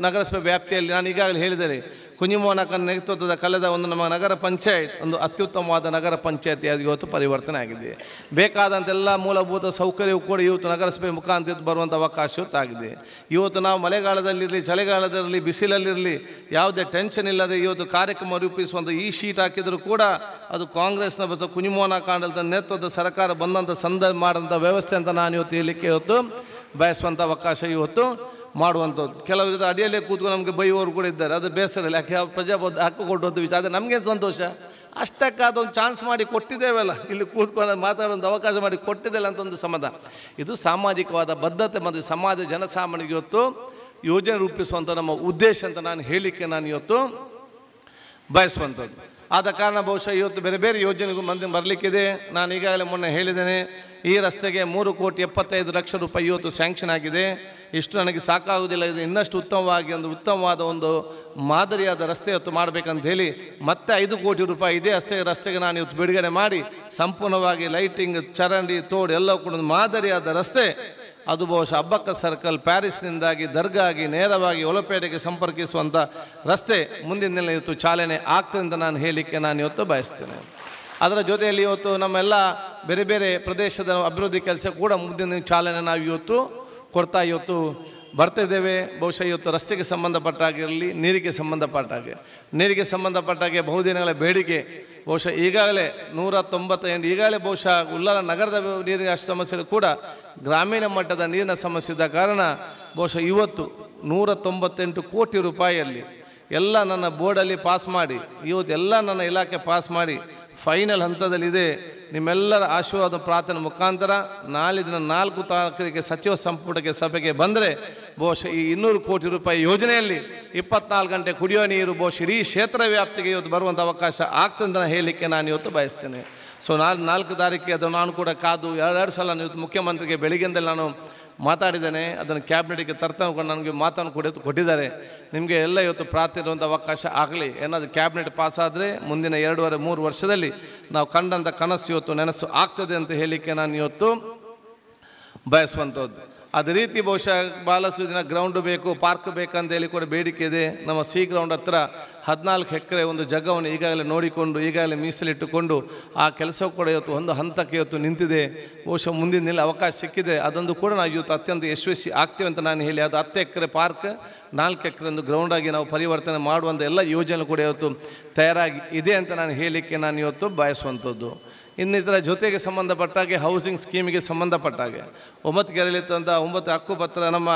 ನಗರಸಭೆ ವ್ಯಾಪ್ತಿಯಲ್ಲಿ ನಾನು ಈಗಾಗಲೇ ಹೇಳಿದ್ದೇನೆ, ಕುಂಜಿಮೋಹನಕ್ಕನ ನೇತೃತ್ವದ ಕಳೆದ ಒಂದು ನಮ್ಮ ನಗರ ಪಂಚಾಯತ್ ಒಂದು ಅತ್ಯುತ್ತಮವಾದ ನಗರ ಪಂಚಾಯತಿಯಾಗಿ ಇವತ್ತು ಪರಿವರ್ತನೆ ಆಗಿದೆ. ಬೇಕಾದಂತೆಲ್ಲ ಮೂಲಭೂತ ಸೌಕರ್ಯವು ಕೂಡ ಇವತ್ತು ನಗರಸಭೆ ಮುಖಾಂತರ ಬರುವಂಥ ಅವಕಾಶ ಇವತ್ತಾಗಿದೆ. ಇವತ್ತು ನಾವು ಮಳೆಗಾಲದಲ್ಲಿರಲಿ ಚಳಿಗಾಲದಲ್ಲಿರಲಿ ಬಿಸಿಲಲ್ಲಿರಲಿ ಯಾವುದೇ ಟೆನ್ಷನ್ ಇಲ್ಲದೆ ಇವತ್ತು ಕಾರ್ಯಕ್ರಮ ರೂಪಿಸುವಂಥ ಈ ಶೀಟ್ ಹಾಕಿದರೂ ಕೂಡ ಅದು ಕಾಂಗ್ರೆಸ್ನ ಬಸ್ ಕುಂಜಿಮೋಹನ ಕಾಂಡಲದ ನೇತೃತ್ವದ ಸರ್ಕಾರ ಬಂದಂಥ ಸಂದರ್ಭ ಮಾಡೋಂಥ ವ್ಯವಸ್ಥೆ ಅಂತ ನಾನು ಇವತ್ತು ಹೇಳಲಿಕ್ಕೆ ಇವತ್ತು ಬಯಸುವಂಥ ಅವಕಾಶ ಇವತ್ತು ಮಾಡುವಂಥದ್ದು. ಕೆಲವರು ಇದು ಅಡಿಯಲ್ಲೇ ಕೂತ್ಕೊಂಡು ನಮಗೆ ಬೈಯೋರು ಕೂಡ ಇದ್ದಾರೆ. ಅದು ಬೇಸರ ಇಲ್ಲ, ಯಾಕೆ ಪ್ರಜಾಪ್ರಭುತ್ವ ಹಕ್ಕು ಕೊಡುವಂಥ ವಿಚಾರ. ಆದರೆ ನಮಗೇನು ಸಂತೋಷ, ಅಷ್ಟಕ್ಕಾದೊಂದು ಚಾನ್ಸ್ ಮಾಡಿ ಕೊಟ್ಟಿದ್ದೇವಲ್ಲ, ಇಲ್ಲಿ ಕೂತ್ಕೊಂಡು ಮಾತಾಡುವಂಥ ಅವಕಾಶ ಮಾಡಿ ಕೊಟ್ಟಿದ್ದೆಲ್ಲ ಅಂತ ಒಂದು ಸಮಾಧಾನ. ಇದು ಸಾಮಾಜಿಕವಾದ ಬದ್ಧತೆ ಮತ್ತು ಸಮಾಜ ಜನಸಾಮಾನ್ಯರಿಗೆ ಇವತ್ತು ಯೋಜನೆ ರೂಪಿಸುವಂಥ ನಮ್ಮ ಉದ್ದೇಶ ಅಂತ ನಾನು ಹೇಳಲಿಕ್ಕೆ ನಾನು ಇವತ್ತು ಬಯಸುವಂಥದ್ದು. ಆದ ಕಾರಣ ಬಹುಶಃ ಇವತ್ತು ಬೇರೆ ಬೇರೆ ಯೋಜನೆಗಳು ಮಂದಿ ಬರಲಿಕ್ಕಿದೆ. ನಾನು ಈಗಾಗಲೇ ಮೊನ್ನೆ ಹೇಳಿದ್ದೇನೆ, ಈ ರಸ್ತೆಗೆ 3,75,00,000 ರೂಪಾಯಿ ಇವತ್ತು ಸ್ಯಾಂಕ್ಷನ್ ಆಗಿದೆ. ಇಷ್ಟು ನನಗೆ ಸಾಕಾಗುವುದಿಲ್ಲ, ಇದು ಇನ್ನಷ್ಟು ಉತ್ತಮವಾದ ಒಂದು ಮಾದರಿಯಾದ ರಸ್ತೆ ಇವತ್ತು ಮಾಡಬೇಕಂತ ಹೇಳಿ ಮತ್ತೆ 5 ಕೋಟಿ ರೂಪಾಯಿ ಇದೇ ರಸ್ತೆಗೆ ನಾನು ಇವತ್ತು ಬಿಡುಗಡೆ ಮಾಡಿ ಸಂಪೂರ್ಣವಾಗಿ ಲೈಟಿಂಗ್, ಚರಂಡಿ, ತೋಡು ಎಲ್ಲವೂ ಕೂಡ ಮಾದರಿಯಾದ ರಸ್ತೆ. ಅದು ಬಹುಶಃ ಅಬ್ಬಕ್ಕ ಸರ್ಕಲ್ ಪ್ಯಾರಿಸ್ನಿಂದಾಗಿ ದರ್ಗಾಗಿ ನೇರವಾಗಿ ಒಲಪೇಟೆಗೆ ಸಂಪರ್ಕಿಸುವಂಥ ರಸ್ತೆ ಮುಂದಿನ ದಿನ ಇವತ್ತು ಚಾಲನೆ ಆಗ್ತದೆ ಅಂತ ನಾನು ಹೇಳಲಿಕ್ಕೆ ನಾನು ಇವತ್ತು ಬಯಸ್ತೇನೆ. ಅದರ ಜೊತೆಯಲ್ಲಿ ಇವತ್ತು ನಮ್ಮೆಲ್ಲ ಬೇರೆ ಬೇರೆ ಪ್ರದೇಶದ ಅಭಿವೃದ್ಧಿ ಕೆಲಸ ಕೂಡ ಮುಂದಿನ ಚಾಲನೆ ನಾವು ಇವತ್ತು ಕೊಡ್ತಾ ಇವತ್ತು ಬರ್ತಿದ್ದೇವೆ. ಬಹುಶಃ ಇವತ್ತು ರಸ್ತೆಗೆ ಸಂಬಂಧಪಟ್ಟಾಗಿರಲಿ, ನೀರಿಗೆ ಸಂಬಂಧಪಟ್ಟಾಗೆ ಬಹುದಿನಗಳ ಬೇಡಿಕೆ ಬಹುಶಃ ಈಗಾಗಲೇ 198 ಈಗಾಗಲೇ ಬಹುಶಃ ಉಳ್ಳಾಲ ನಗರದ ನೀರಿನ ಸಮಸ್ಯೆ ಕೂಡ ಗ್ರಾಮೀಣ ಮಟ್ಟದ ನೀರಿನ ಸಮಸ್ಯೆ ಇದ್ದ ಕಾರಣ ಬಹುಶಃ ಇವತ್ತು 198 ಕೋಟಿ ರೂಪಾಯಿಯಲ್ಲಿ ಎಲ್ಲ ನನ್ನ ಬೋರ್ಡಲ್ಲಿ ಪಾಸ್ ಮಾಡಿ, ಇವತ್ತು ಎಲ್ಲ ನನ್ನ ಇಲಾಖೆ ಪಾಸ್ ಮಾಡಿ ಫೈನಲ್ ಹಂತದಲ್ಲಿದೆ. ನಿಮ್ಮೆಲ್ಲರ ಆಶೀರ್ವಾದ ಪ್ರಾರ್ಥನೆ ಮುಖಾಂತರ ನಾಳೆ ದಿನ 4 ತಾರೀಕಿಗೆ ಸಚಿವ ಸಂಪುಟಕ್ಕೆ ಸಭೆಗೆ ಬಂದರೆ ಬಹುಶಃ ಈ 200 ಕೋಟಿ ರೂಪಾಯಿ ಯೋಜನೆಯಲ್ಲಿ 24 ಗಂಟೆ ಕುಡಿಯೋ ನೀರು ಬಹುಶಃ ಇಡೀ ಕ್ಷೇತ್ರ ವ್ಯಾಪ್ತಿಗೆ ಇವತ್ತು ಬರುವಂಥ ಅವಕಾಶ ಆಗ್ತದೆ ಅಂತ ಹೇಳಲಿಕ್ಕೆ ನಾನು ಇವತ್ತು ಬಯಸ್ತೇನೆ. ಸೊ 4 ತಾರೀಕಿಗೆ ಅದು ನಾನು ಕೂಡ ಕಾದು 2 ಸಲ ಇವತ್ತು ಮುಖ್ಯಮಂತ್ರಿಗೆ ಬೆಳಿಗ್ಗೆಂದಲ್ಲಿ ನಾನು ಮಾತಾಡಿದ್ದೇನೆ. ಅದನ್ನು ಕ್ಯಾಬಿನೆಟ್ಗೆ ತರ್ತಾನೆ ನನಗೆ ಮಾತನ್ನು ಕೊಟ್ಟಿದ್ದಾರೆ. ನಿಮಗೆ ಎಲ್ಲ ಇವತ್ತು ಪ್ರಾರ್ಥನೆ ಇರುವಂಥ ಅವಕಾಶ ಆಗಲಿ. ಏನಾದರೂ ಕ್ಯಾಬಿನೆಟ್ ಪಾಸ್ ಆದರೆ ಮುಂದಿನ 2.5-3 ವರ್ಷದಲ್ಲಿ ನಾವು ಕಂಡಂಥ ಕನಸು ಇವತ್ತು ನೆನಸು ಆಗ್ತದೆ ಅಂತ ಹೇಳಲಿಕ್ಕೆ ನಾನು ಇವತ್ತು ಬಯಸುವಂಥದ್ದು. ಅದೇ ರೀತಿ ಬಹುಶಃ ಭಾಳಷ್ಟು ದಿನ ಗ್ರೌಂಡು ಬೇಕು, ಪಾರ್ಕ್ ಬೇಕಂತ ಹೇಳಿ ಕೂಡ ಬೇಡಿಕೆ ಇದೆ. ನಮ್ಮ ಸಿ ಗ್ರೌಂಡ್ ಹತ್ರ 14 ಎಕರೆ ಒಂದು ಜಾಗವನ್ನು ಈಗಾಗಲೇ ನೋಡಿಕೊಂಡು ಈಗಾಗಲೇ ಮೀಸಲಿಟ್ಟುಕೊಂಡು ಆ ಕೆಲಸವು ಕೂಡ ಇವತ್ತು ಒಂದು ಹಂತಕ್ಕೆ ಇವತ್ತು ನಿಂತಿದೆ. ಬಹುಶಃ ಮುಂದಿನ ದಿನ ಅವಕಾಶ ಸಿಕ್ಕಿದೆ, ಅದೊಂದು ಕೂಡ ನಾವು ಇವತ್ತು ಅತ್ಯಂತ ಯಶಸ್ವಿ ಆಗ್ತೇವೆ ಅಂತ ನಾನು ಹೇಳಿ ಅದು 10 ಎಕರೆ ಪಾರ್ಕ್, 4 ಎಕರೆ ಒಂದು ಗ್ರೌಂಡಾಗಿ ನಾವು ಪರಿವರ್ತನೆ ಮಾಡುವಂಥ ಎಲ್ಲ ಯೋಜನೆ ಕೂಡ ಇವತ್ತು ತಯಾರಾಗಿ ಇದೆ ಅಂತ ನಾನು ಹೇಳಲಿಕ್ಕೆ ನಾನು ಇವತ್ತು ಬಯಸುವಂಥದ್ದು. ಇನ್ನಿತರ ಜೊತೆಗೆ ಸಂಬಂಧಪಟ್ಟಾಗೆ ಹೌಸಿಂಗ್ ಸ್ಕೀಮಿಗೆ ಸಂಬಂಧಪಟ್ಟಾಗೆ 9 ಗೆರೆಯಲ್ಲಿದ್ದಂಥ 9 ಹಕ್ಕುಪತ್ರ ನಮ್ಮ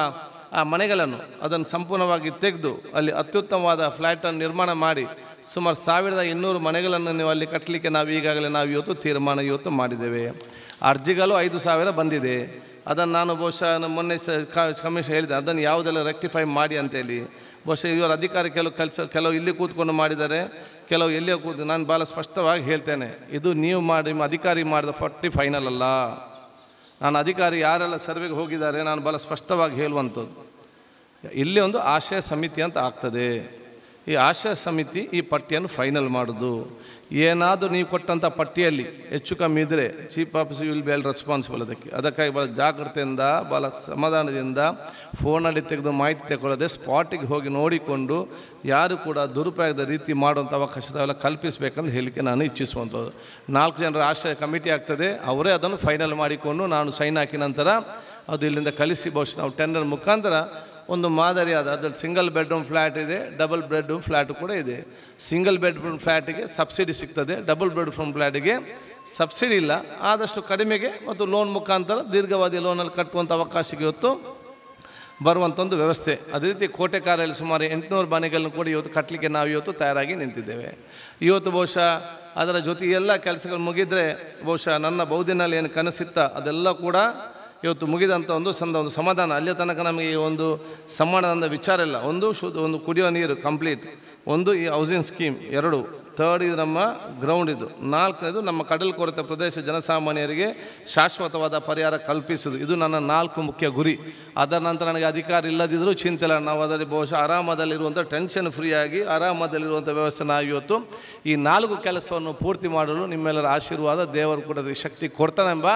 ಆ ಮನೆಗಳನ್ನು ಅದನ್ನು ಸಂಪೂರ್ಣವಾಗಿ ತೆಗೆದು ಅಲ್ಲಿ ಅತ್ಯುತ್ತಮವಾದ ಫ್ಲ್ಯಾಟನ್ನು ನಿರ್ಮಾಣ ಮಾಡಿ ಸುಮಾರು 1200 ಮನೆಗಳನ್ನು ನೀವು ಅಲ್ಲಿ ಕಟ್ಟಲಿಕ್ಕೆ ನಾವು ಇವತ್ತು ತೀರ್ಮಾನ ಇವತ್ತು ಮಾಡಿದ್ದೇವೆ. ಅರ್ಜಿಗಳು 5,000 ಬಂದಿದೆ. ಅದನ್ನು ನಾನು ಬಹುಶಃ ಮೊನ್ನೆ ಕಮಿಷನ್ ಹೇಳಿದೆ, ಅದನ್ನು ಯಾವುದೆಲ್ಲ ರೆಕ್ಟಿಫೈ ಮಾಡಿ ಅಂತೇಳಿ. ಬಹುಶಃ ಇವರ ಅಧಿಕಾರಿ ಕೆಲವು ಇಲ್ಲಿ ಕೂತ್ಕೊಂಡು ಮಾಡಿದ್ದಾರೆ, ಕೆಲವು ಎಲ್ಲಿಯೋ ಕೂತು. ನಾನು ಭಾಳ ಸ್ಪಷ್ಟವಾಗಿ ಹೇಳ್ತೇನೆ, ಇದು ನೀವು ಮಾಡಿ ನಿಮ್ಮ ಅಧಿಕಾರಿ ಮಾಡಿದ 40 ಫೈನಲ್ ಅಲ್ಲ. ನಾನು ಅಧಿಕಾರಿ ಯಾರೆಲ್ಲ ಸರ್ವೆಗೆ ಹೋಗಿದ್ದಾರೆ ನಾನು ಭಾಳ ಸ್ಪಷ್ಟವಾಗಿ ಹೇಳುವಂಥದ್ದು, ಇಲ್ಲಿ ಒಂದು ಆಶಯ ಸಮಿತಿ ಅಂತ ಆಗ್ತದೆ. ಈ ಆಶಯ ಸಮಿತಿ ಈ ಪಟ್ಟಿಯನ್ನು ಫೈನಲ್ ಮಾಡೋದು. ಏನಾದರೂ ನೀವು ಕೊಟ್ಟಂಥ ಪಟ್ಟಿಯಲ್ಲಿ ಹೆಚ್ಚು ಕಮ್ಮಿ ಇದ್ದರೆ chief officer will be L responsible. ಅದಕ್ಕಾಗಿ ಭಾಳ ಜಾಗ್ರತೆಯಿಂದ ಭಾಳ ಸಮಾಧಾನದಿಂದ ಫೋನಲ್ಲಿ ತೆಗೆದು ಮಾಹಿತಿ ತಗೊಳ್ಳೋದೆ ಸ್ಪಾಟಿಗೆ ಹೋಗಿ ನೋಡಿಕೊಂಡು ಯಾರು ಕೂಡ ದುರುಪಯೋಗದ ರೀತಿ ಮಾಡುವಂಥ ಅವಕಾಶವೆಲ್ಲ ಕಲ್ಪಿಸಬೇಕಂತ ಹೇಳಲಿಕ್ಕೆ ನಾನು ಇಚ್ಛಿಸುವಂಥದ್ದು. 4 ಜನರ ಆಶಯ ಕಮಿಟಿ ಆಗ್ತದೆ, ಅವರೇ ಅದನ್ನು ಫೈನಲ್ ಮಾಡಿಕೊಂಡು ನಾನು ಸೈನ್ ಹಾಕಿದ ನಂತರ ಅದು ಇಲ್ಲಿಂದ ಕಳಿಸಿ ಬಹುಶಃ ನಾವು ಟೆಂಡರ್ ಮುಖಾಂತರ ಒಂದು ಮಾದರಿಯಾದ ಅದರಲ್ಲಿ ಸಿಂಗಲ್ ಬೆಡ್ರೂಮ್ ಫ್ಲ್ಯಾಟ್ ಇದೆ, ಡಬಲ್ ಬೆಡ್ರೂಮ್ ಫ್ಲ್ಯಾಟು ಕೂಡ ಇದೆ. ಸಿಂಗಲ್ ಬೆಡ್ರೂಮ್ ಫ್ಲ್ಯಾಟಿಗೆ ಸಬ್ಸಿಡಿ ಸಿಗ್ತದೆ, ಡಬಲ್ ಬೆಡ್ರೂಮ್ ಫ್ಲ್ಯಾಟಿಗೆ ಸಬ್ಸಿಡಿ ಇಲ್ಲ. ಆದಷ್ಟು ಕಡಿಮೆಗೆ ಮತ್ತು ಲೋನ್ ಮುಖಾಂತರ ದೀರ್ಘಾವಧಿ ಲೋನಲ್ಲಿ ಕಟ್ಟುವಂಥ ಅವಕಾಶಕ್ಕೆ ಇವತ್ತು ಬರುವಂಥ ಒಂದು ವ್ಯವಸ್ಥೆ. ಅದೇ ರೀತಿ ಕೋಟೆಕಾರಲ್ಲಿ ಸುಮಾರು 800 ಮನೆಗಳನ್ನು ಕೂಡ ಇವತ್ತು ಕಟ್ಟಲಿಕ್ಕೆ ನಾವು ಇವತ್ತು ತಯಾರಾಗಿ ನಿಂತಿದ್ದೇವೆ. ಇವತ್ತು ಬಹುಶಃ ಅದರ ಜೊತೆ ಎಲ್ಲ ಕೆಲಸಗಳು ಮುಗಿದರೆ ಬಹುಶಃ ನನ್ನ ಬಹುದಿನಲ್ಲಿ ಏನು ಕನಸಿತ್ತ ಅದೆಲ್ಲ ಕೂಡ ಇವತ್ತು ಮುಗಿದಂಥ ಒಂದು ಸಮಾಧಾನ. ಅಲ್ಲಿಯ ತನಕ ನಮಗೆ ಒಂದು ಸಮಾಧಾನದ ವಿಚಾರ ಇಲ್ಲ. ಒಂದು ಕುಡಿಯೋ ನೀರು ಕಂಪ್ಲೀಟ್, ಒಂದು ಈ ಹೌಸಿಂಗ್ ಸ್ಕೀಮ್, 2 ಥರ್ಡ್ ಇದು ನಮ್ಮ ಗ್ರೌಂಡ್, ಇದು 4ನೇದು ನಮ್ಮ ಕಡಲ್ ಕೊರೆತ ಪ್ರದೇಶ ಜನಸಾಮಾನ್ಯರಿಗೆ ಶಾಶ್ವತವಾದ ಪರಿಹಾರ ಕಲ್ಪಿಸೋದು. ಇದು ನನ್ನ 4 ಮುಖ್ಯ ಗುರಿ. ಅದರ ನಂತರ ನನಗೆ ಅಧಿಕಾರ ಇಲ್ಲದಿದ್ದರೂ ಚಿಂತೆ ಇಲ್ಲ. ನಾವು ಅದರಲ್ಲಿ ಬಹುಶಃ ಆರಾಮದಲ್ಲಿರುವಂಥ ಟೆನ್ಷನ್ ಫ್ರೀಯಾಗಿ ಆರಾಮದಲ್ಲಿರುವಂಥ ವ್ಯವಸ್ಥೆ ನಾವು ಇವತ್ತು ಈ 4 ಕೆಲಸವನ್ನು ಪೂರ್ತಿ ಮಾಡಲು ನಿಮ್ಮೆಲ್ಲರ ಆಶೀರ್ವಾದ ದೇವರು ಕೂಡ ಶಕ್ತಿ ಕೊಡ್ತಾನೆಂಬ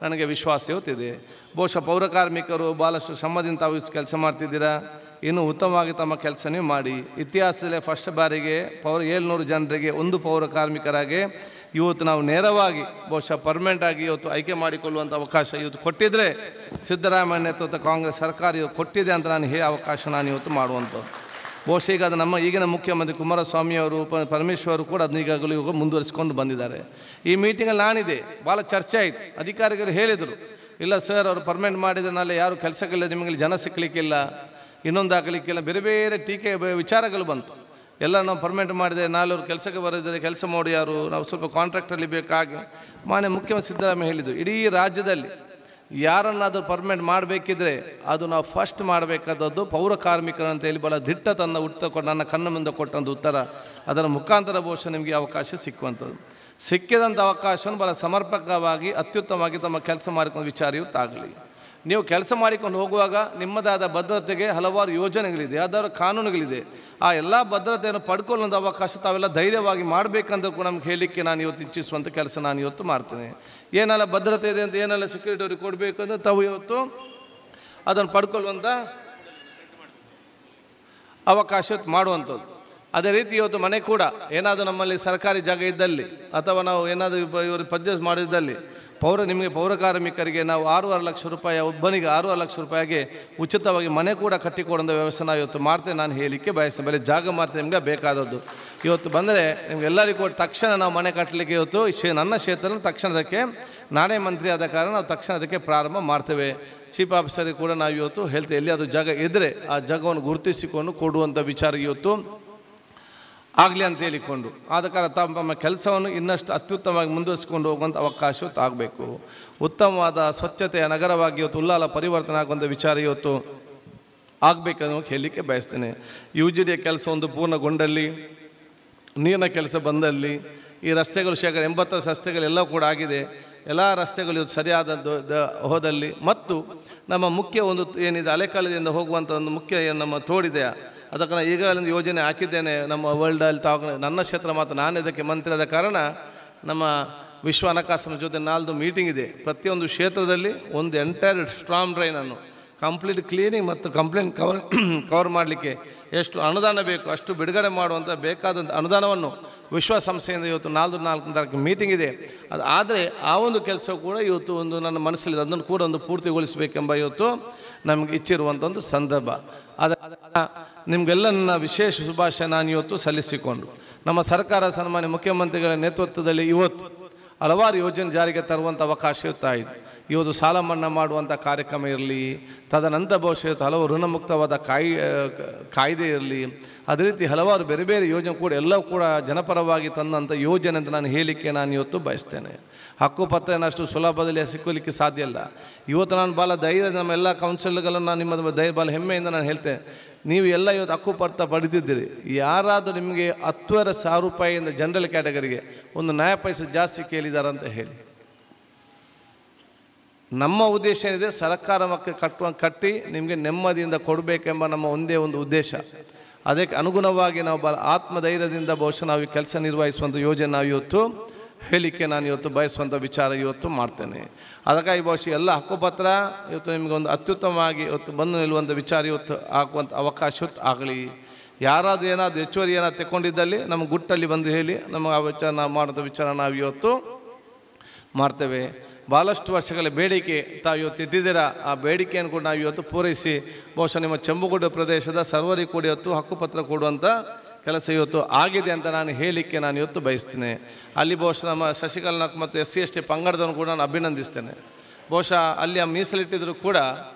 ನನಗೆ ವಿಶ್ವಾಸ ಇವತ್ತಿದೆ. ಬಹುಶಃ ಪೌರ ಕಾರ್ಮಿಕರು ಭಾಳಷ್ಟು ಶ್ರಮದಿಂದ ತಾವು ಕೆಲಸ ಮಾಡ್ತಿದ್ದೀರಾ. ಇನ್ನೂ ಉತ್ತಮವಾಗಿ ತಮ್ಮ ಕೆಲಸ ನೀವು ಮಾಡಿ. ಇತಿಹಾಸದಲ್ಲೇ ಫಸ್ಟ್ ಬಾರಿಗೆ 700 ಜನರಿಗೆ ಒಂದು ಪೌರ ಕಾರ್ಮಿಕರಾಗಿ ಇವತ್ತು ನಾವು ನೇರವಾಗಿ ಬಹುಶಃ ಪರ್ಮನೆಂಟ್ ಆಗಿ ಇವತ್ತು ಆಯ್ಕೆ ಮಾಡಿಕೊಳ್ಳುವಂಥ ಅವಕಾಶ ಇವತ್ತು ಕೊಟ್ಟಿದ್ದರೆ ಸಿದ್ದರಾಮಯ್ಯ ನೇತೃತ್ವದ ಕಾಂಗ್ರೆಸ್ ಸರ್ಕಾರ ಇವತ್ತು ಕೊಟ್ಟಿದೆ ಅಂತ ನಾನು ಅವಕಾಶ ನಾನು ಇವತ್ತು ಮಾಡುವಂಥದ್ದು. ಬಹುಶಃ ಈಗ ಅದು ನಮ್ಮ ಈಗಿನ ಮುಖ್ಯಮಂತ್ರಿ ಕುಮಾರಸ್ವಾಮಿಯವರು ಪರಮೇಶ್ವರು ಕೂಡ ಅದನ್ನ ಈಗಾಗಲೂ ಇವಾಗ ಮುಂದುವರಿಸಿಕೊಂಡು ಬಂದಿದ್ದಾರೆ. ಈ ಮೀಟಿಂಗಲ್ಲಿ ನಾನಿದೆ, ಭಾಳ ಚರ್ಚೆ ಆಯಿತು. ಅಧಿಕಾರಿಗಳು ಹೇಳಿದರು, ಇಲ್ಲ ಸರ್ ಅವರು ಪರ್ಮನೆಂಟ್ ಮಾಡಿದ್ರನಾಲೆ ಯಾರು ಕೆಲಸಗಳಿಲ್ಲ, ನಿಮಗೆ ಜನ ಸಿಕ್ಕಲಿಕ್ಕಿಲ್ಲ, ಇನ್ನೊಂದು ಆಗಲಿಕ್ಕಿಲ್ಲ, ಬೇರೆ ಬೇರೆ ಟೀಕೆ ವಿಚಾರಗಳು ಬಂತು. ಎಲ್ಲ ನಾವು ಪರ್ಮನೆಂಟ್ ಮಾಡಿದೆ, ನಾಳೆ ಅವ್ರು ಕೆಲಸಕ್ಕೆ ಬರೆದಿದ್ದಾರೆ, ಕೆಲಸ ಮಾಡಿ ಯಾರು, ನಾವು ಸ್ವಲ್ಪ ಕಾಂಟ್ರಾಕ್ಟಲ್ಲಿ ಬೇಕಾಗಿ ಮಾನ್ಯ ಮುಖ್ಯಮಂತ್ರಿ ಸಿದ್ದರಾಮಯ್ಯ ಹೇಳಿದರು, ಇಡೀ ರಾಜ್ಯದಲ್ಲಿ ಯಾರನ್ನಾದರೂ ಪರ್ಮನೆಂಟ್ ಮಾಡಬೇಕಿದ್ರೆ ಅದು ನಾವು ಫಸ್ಟ್ ಮಾಡಬೇಕಾದದ್ದು ಪೌರ ಕಾರ್ಮಿಕರಂತ ಹೇಳಿ ಭಾಳ ದಿಟ್ಟ ನನ್ನ ಕಣ್ಣ ಮುಂದೆ ಕೊಟ್ಟಂಥ ಉತ್ತರ. ಅದರ ಮುಖಾಂತರ ಬಹುಶಃ ನಿಮಗೆ ಅವಕಾಶ ಸಿಕ್ಕುವಂಥದ್ದು. ಸಿಕ್ಕಿದಂಥ ಅವಕಾಶವನ್ನು ಭಾಳ ಸಮರ್ಪಕವಾಗಿ ಅತ್ಯುತ್ತಮವಾಗಿ ತಮ್ಮ ಕೆಲಸ ಮಾಡಿಕೊಂಡು ವಿಚಾರ ಇವತ್ತಾಗಲಿ. ನೀವು ಕೆಲಸ ಮಾಡಿಕೊಂಡು ಹೋಗುವಾಗ ನಿಮ್ಮದಾದ ಭದ್ರತೆಗೆ ಹಲವಾರು ಯೋಜನೆಗಳಿದೆ, ಯಾವ್ದಾದ್ರು ಕಾನೂನುಗಳಿದೆ. ಆ ಎಲ್ಲ ಭದ್ರತೆಯನ್ನು ಪಡ್ಕೊಳ್ಳೋಂಥ ಅವಕಾಶ ತಾವೆಲ್ಲ ಧೈರ್ಯವಾಗಿ ಮಾಡಬೇಕಂತ ಕೂಡ ನಮ್ಗೆ ಹೇಳಲಿಕ್ಕೆ ನಾನು ಇವತ್ತು ಇಚ್ಛಿಸುವಂಥ ಕೆಲಸ ನಾನು ಇವತ್ತು ಮಾಡ್ತೇನೆ. ಏನೆಲ್ಲ ಭದ್ರತೆ ಇದೆ ಅಂತ, ಏನೆಲ್ಲ ಸೆಕ್ಯೂರಿಟಿ ಅವ್ರಿಗೆ ಕೊಡಬೇಕು ಅಂದರೆ ತಾವು ಇವತ್ತು ಅದನ್ನು ಪಡ್ಕೊಳ್ಳುವಂಥ ಅವಕಾಶ ಮಾಡುವಂಥದ್ದು. ಅದೇ ರೀತಿ ಇವತ್ತು ಮನೆ ಕೂಡ ಏನಾದರೂ ನಮ್ಮಲ್ಲಿ ಸರ್ಕಾರಿ ಜಾಗ ಇದ್ದಲ್ಲಿ ಅಥವಾ ನಾವು ಏನಾದರೂ ಇವರು ಪರ್ಚೇಸ್ ಮಾಡಿದ್ದಲ್ಲಿ ನಿಮಗೆ ಪೌರ ಕಾರ್ಮಿಕರಿಗೆ ನಾವು 6.5 ಲಕ್ಷ ರೂಪಾಯಿ, ಒಬ್ಬನಿಗೆ 6.5 ಲಕ್ಷ ರೂಪಾಯಿಗೆ ಉಚಿತವಾಗಿ ಮನೆ ಕೂಡ ಕಟ್ಟಿಕೊಡೋಂಥ ವ್ಯವಸ್ಥೆ ನಾವು ಇವತ್ತು ಮಾಡ್ತೇವೆ. ನಾನು ಹೇಳಲಿಕ್ಕೆ ಬಯಸ್ತೇನೆ. ಬರೀ ಜಾಗ ಮಾತ್ರ ನಿಮಗೆ ಬೇಕಾದದ್ದು. ಇವತ್ತು ಬಂದರೆ ನಿಮಗೆಲ್ಲರಿಗೂ ಕೂಡ ತಕ್ಷಣ ನಾವು ಮನೆ ಕಟ್ಟಲಿಕ್ಕೆ ಇವತ್ತು ನನ್ನ ಕ್ಷೇತ್ರದಲ್ಲಿ ತಕ್ಷಣದಕ್ಕೆ ನಾನೇ ಮಂತ್ರಿ ಆದ ಕಾರಣ ನಾವು ತಕ್ಷಣ ಅದಕ್ಕೆ ಪ್ರಾರಂಭ ಮಾಡ್ತೇವೆ. ಚೀಫ್ ಆಫೀಸರಿಗೆ ಕೂಡ ನಾವು ಇವತ್ತು ಹೇಳ್ತೇವೆ, ಎಲ್ಲಿ ಅದು ಜಾಗ ಇದ್ದರೆ ಆ ಜಾಗವನ್ನು ಗುರುತಿಸಿಕೊಂಡು ಕೊಡುವಂಥ ವಿಚಾರ ಇವತ್ತು ಆಗಲಿ ಅಂತ ಹೇಳಿಕೊಂಡು, ಆದ ಕಾರಣ ತಮ್ಮ ಕೆಲಸವನ್ನು ಇನ್ನಷ್ಟು ಅತ್ಯುತ್ತಮವಾಗಿ ಮುಂದುವರಿಸಿಕೊಂಡು ಹೋಗುವಂಥ ಅವಕಾಶ ಆಗಬೇಕು. ಉತ್ತಮವಾದ ಸ್ವಚ್ಛತೆಯ ನಗರವಾಗಿ ಇವತ್ತು ಉಲ್ಲಾಲ ಪರಿವರ್ತನೆ ಆಗುವಂಥ ವಿಚಾರ ಇವತ್ತು ಆಗಬೇಕನ್ನೋ ಹೇಳಲಿಕ್ಕೆ ಬಯಸ್ತೇನೆ. UGD ಕೆಲಸ ಒಂದು ಪೂರ್ಣಗೊಂಡಲ್ಲಿ, ನೀರಿನ ಕೆಲಸ ಬಂದಲ್ಲಿ, ಈ ರಸ್ತೆಗಳು ಶೇಕಡ 80 ರಸ್ತೆಗಳೆಲ್ಲ ಕೂಡ ಆಗಿದೆ. ಎಲ್ಲ ರಸ್ತೆಗಳು ಇವತ್ತು ಸರಿಯಾದ ಹೋದಲ್ಲಿ ಮತ್ತು ನಮ್ಮ ಮುಖ್ಯ ಒಂದು ಏನಿದೆ ಅಲೆಕಾಲದಿಂದ ಹೋಗುವಂಥ ಒಂದು ಮುಖ್ಯ ಏನು ನಮ್ಮ ತೋಡಿದೆ, ಅದಕ್ಕೆ ನಾನು ಈಗಾಗಲೇ ಯೋಜನೆ ಹಾಕಿದ್ದೇನೆ. ನಮ್ಮ ವರ್ಲ್ಡ್ ಹೆಲ್ತ್ ನನ್ನ ಕ್ಷೇತ್ರ ಮಾತ್ರ ನಾನು ಇದಕ್ಕೆ ಮಂತ್ರಿ ಆದ ಕಾರಣ ನಮ್ಮ ವಿಶ್ವ ಹಣಕಾಸಿನ ಜೊತೆ 4 ಮೀಟಿಂಗ್ ಇದೆ. ಪ್ರತಿಯೊಂದು ಕ್ಷೇತ್ರದಲ್ಲಿ ಒಂದು ಎಂಟೈರ್ ಸ್ಟ್ರಾಂಗ್ ಡ್ರೈನನ್ನು ಕಂಪ್ಲೀಟ್ ಕ್ಲೀನಿಂಗ್ ಮತ್ತು ಕಂಪ್ಲೇಂಟ್ ಕವರ್ ಮಾಡಲಿಕ್ಕೆ ಎಷ್ಟು ಅನುದಾನ ಬೇಕು ಅಷ್ಟು ಬಿಡುಗಡೆ ಮಾಡುವಂಥ ಬೇಕಾದಂಥ ಅನುದಾನವನ್ನು ವಿಶ್ವಸಂಸ್ಥೆಯಿಂದ ಇವತ್ತು 4 ತಾರೀಕು ಮೀಟಿಂಗ್ ಇದೆ. ಅದು ಆದರೆ ಆ ಒಂದು ಕೆಲಸ ಕೂಡ ಇವತ್ತು ಒಂದು ನನ್ನ ಮನಸ್ಸಲ್ಲಿದೆ, ಅದನ್ನು ಕೂಡ ಒಂದು ಪೂರ್ತಿಗೊಳಿಸಬೇಕೆಂಬ ಇವತ್ತು ನಮಗೆ ಇಚ್ಛಿರುವಂಥ ಒಂದು ಸಂದರ್ಭ. ನಿಮಗೆಲ್ಲ ನನ್ನ ವಿಶೇಷ ಶುಭಾಶಯ ನಾನು ಇವತ್ತು ಸಲ್ಲಿಸಿಕೊಂಡು, ನಮ್ಮ ಸರ್ಕಾರ ಸನ್ಮಾನ್ಯ ಮುಖ್ಯಮಂತ್ರಿಗಳ ನೇತೃತ್ವದಲ್ಲಿ ಇವತ್ತು ಹಲವಾರು ಯೋಜನೆ ಜಾರಿಗೆ ತರುವಂಥ ಅವಕಾಶ ಇರ್ತಾಯಿದೆ. ಇವತ್ತು ಸಾಲ ಮನ್ನಾ ಮಾಡುವಂಥ ಕಾರ್ಯಕ್ರಮ ಇರಲಿ, ತದನಂತರ ಭವಿಷ್ಯತ್ತು ಹಲವು ಋಣಮುಕ್ತವಾದ ಕಾಯ್ದೆ ಇರಲಿ, ಅದೇ ರೀತಿ ಹಲವಾರು ಬೇರೆ ಬೇರೆ ಯೋಜನೆ ಕೂಡ ಎಲ್ಲವೂ ಕೂಡ ಜನಪರವಾಗಿ ತಂದಂಥ ಯೋಜನೆ ಅಂತ ನಾನು ಹೇಳಲಿಕ್ಕೆ ನಾನು ಇವತ್ತು ಬಯಸ್ತೇನೆ. ಹಕ್ಕುಪತ್ರನಷ್ಟು ಸುಲಭದಲ್ಲಿ ಸಿಕ್ಕಲಿಕ್ಕೆ ಸಾಧ್ಯ ಇಲ್ಲ. ಇವತ್ತು ನಾನು ಭಾಳ ಧೈರ್ಯ ನಮ್ಮೆಲ್ಲ ಕೌನ್ಸಿಲ್ಗಳನ್ನು ನಾನು ನಿಮ್ಮ ಭಾಳ ಹೆಮ್ಮೆಯಿಂದ ನಾನು ಹೇಳ್ತೇನೆ, ನೀವು ಎಲ್ಲ ಇವತ್ತು ಹಕ್ಕುಪತ್ರ ಪಡೆದಿದ್ದೀರಿ. ಯಾರಾದರೂ ನಿಮಗೆ 10,000 ರೂಪಾಯಿಯಿಂದ ಜನರಲ್ ಕ್ಯಾಟಗರಿಗೆ ಒಂದು ನ್ಯಾಯ ಪೈಸೆ ಜಾಸ್ತಿ ಕೇಳಿದಾರಂತ ಹೇಳಿ. ನಮ್ಮ ಉದ್ದೇಶ ಏನಿದೆ, ಸರ್ಕಾರ ಮಕ್ಕಳು ಕಟ್ಟಿ ನಿಮಗೆ ನೆಮ್ಮದಿಯಿಂದ ಕೊಡಬೇಕೆಂಬ ನಮ್ಮ ಒಂದೇ ಒಂದು ಉದ್ದೇಶ. ಅದಕ್ಕೆ ಅನುಗುಣವಾಗಿ ನಾವು ಭಾಳ ಆತ್ಮಧೈರ್ಯದಿಂದ ಬಹುಶಃ ನಾವು ಕೆಲಸ ನಿರ್ವಹಿಸುವಂಥ ಯೋಜನೆ ನಾವು ಇವತ್ತು ಹೇಳಲಿಕ್ಕೆ ನಾನು ಇವತ್ತು ಬಯಸುವಂಥ ವಿಚಾರ ಇವತ್ತು ಮಾಡ್ತೇನೆ. ಅದಕ್ಕಾಗಿ ಬಹುಶಃ ಎಲ್ಲ ಹಕ್ಕುಪತ್ರ ಇವತ್ತು ನಿಮಗೆ ಒಂದು ಅತ್ಯುತ್ತಮವಾಗಿ ಇವತ್ತು ಬಂದು ನಿಲ್ಲುವಂಥ ವಿಚಾರ ಇವತ್ತು ಹಾಕುವಂಥ ಅವಕಾಶ ಆಗಲಿ. ಯಾರಾದರೂ ಏನಾದರೂ ಹೆಚ್ಚುವರಿ ಏನಾದ್ರು ತೆಕ್ಕೊಂಡಿದ್ದಲ್ಲಿ ನಮ್ಮ ಗುಟ್ಟಲ್ಲಿ ಬಂದು ಹೇಳಿ, ನಮಗೆ ಆ ವಿಚಾರ ನಾವು ಮಾಡುವಂಥ ವಿಚಾರ ನಾವು ಇವತ್ತು ಮಾಡ್ತೇವೆ. ಭಾಳಷ್ಟು ವರ್ಷಗಳ ಬೇಡಿಕೆ ತಾವು ಇವತ್ತು ಇಟ್ಟಿದ್ದೀರಾ, ಆ ಬೇಡಿಕೆಯನ್ನು ಕೂಡ ನಾವು ಇವತ್ತು ಪೂರೈಸಿ ಬಹುಶಃ ನಿಮ್ಮ ಚೆಂಬುಗುಡ್ಡ ಪ್ರದೇಶದ ಸರ್ವರಿಗೆ ಕೂಡ ಇವತ್ತು ಹಕ್ಕುಪತ್ರ ಕೊಡುವಂಥ ಕೆಲಸ ಇವತ್ತು ಆಗಿದೆ ಅಂತ ನಾನು ಹೇಳಲಿಕ್ಕೆ ನಾನು ಇವತ್ತು ಬಯಸ್ತೇನೆ. ಅಲ್ಲಿ ಬಹುಶಃ ನಮ್ಮ ಶಶಿಕಲಾ ಮತ್ತು SC/ST ಪಂಗಡದನ್ನು ಕೂಡ ನಾನು ಅಭಿನಂದಿಸ್ತೇನೆ. ಬಹುಶಃ ಅಲ್ಲಿ ಆ ಮೀಸಲಿಟ್ಟಿದ್ರು ಕೂಡ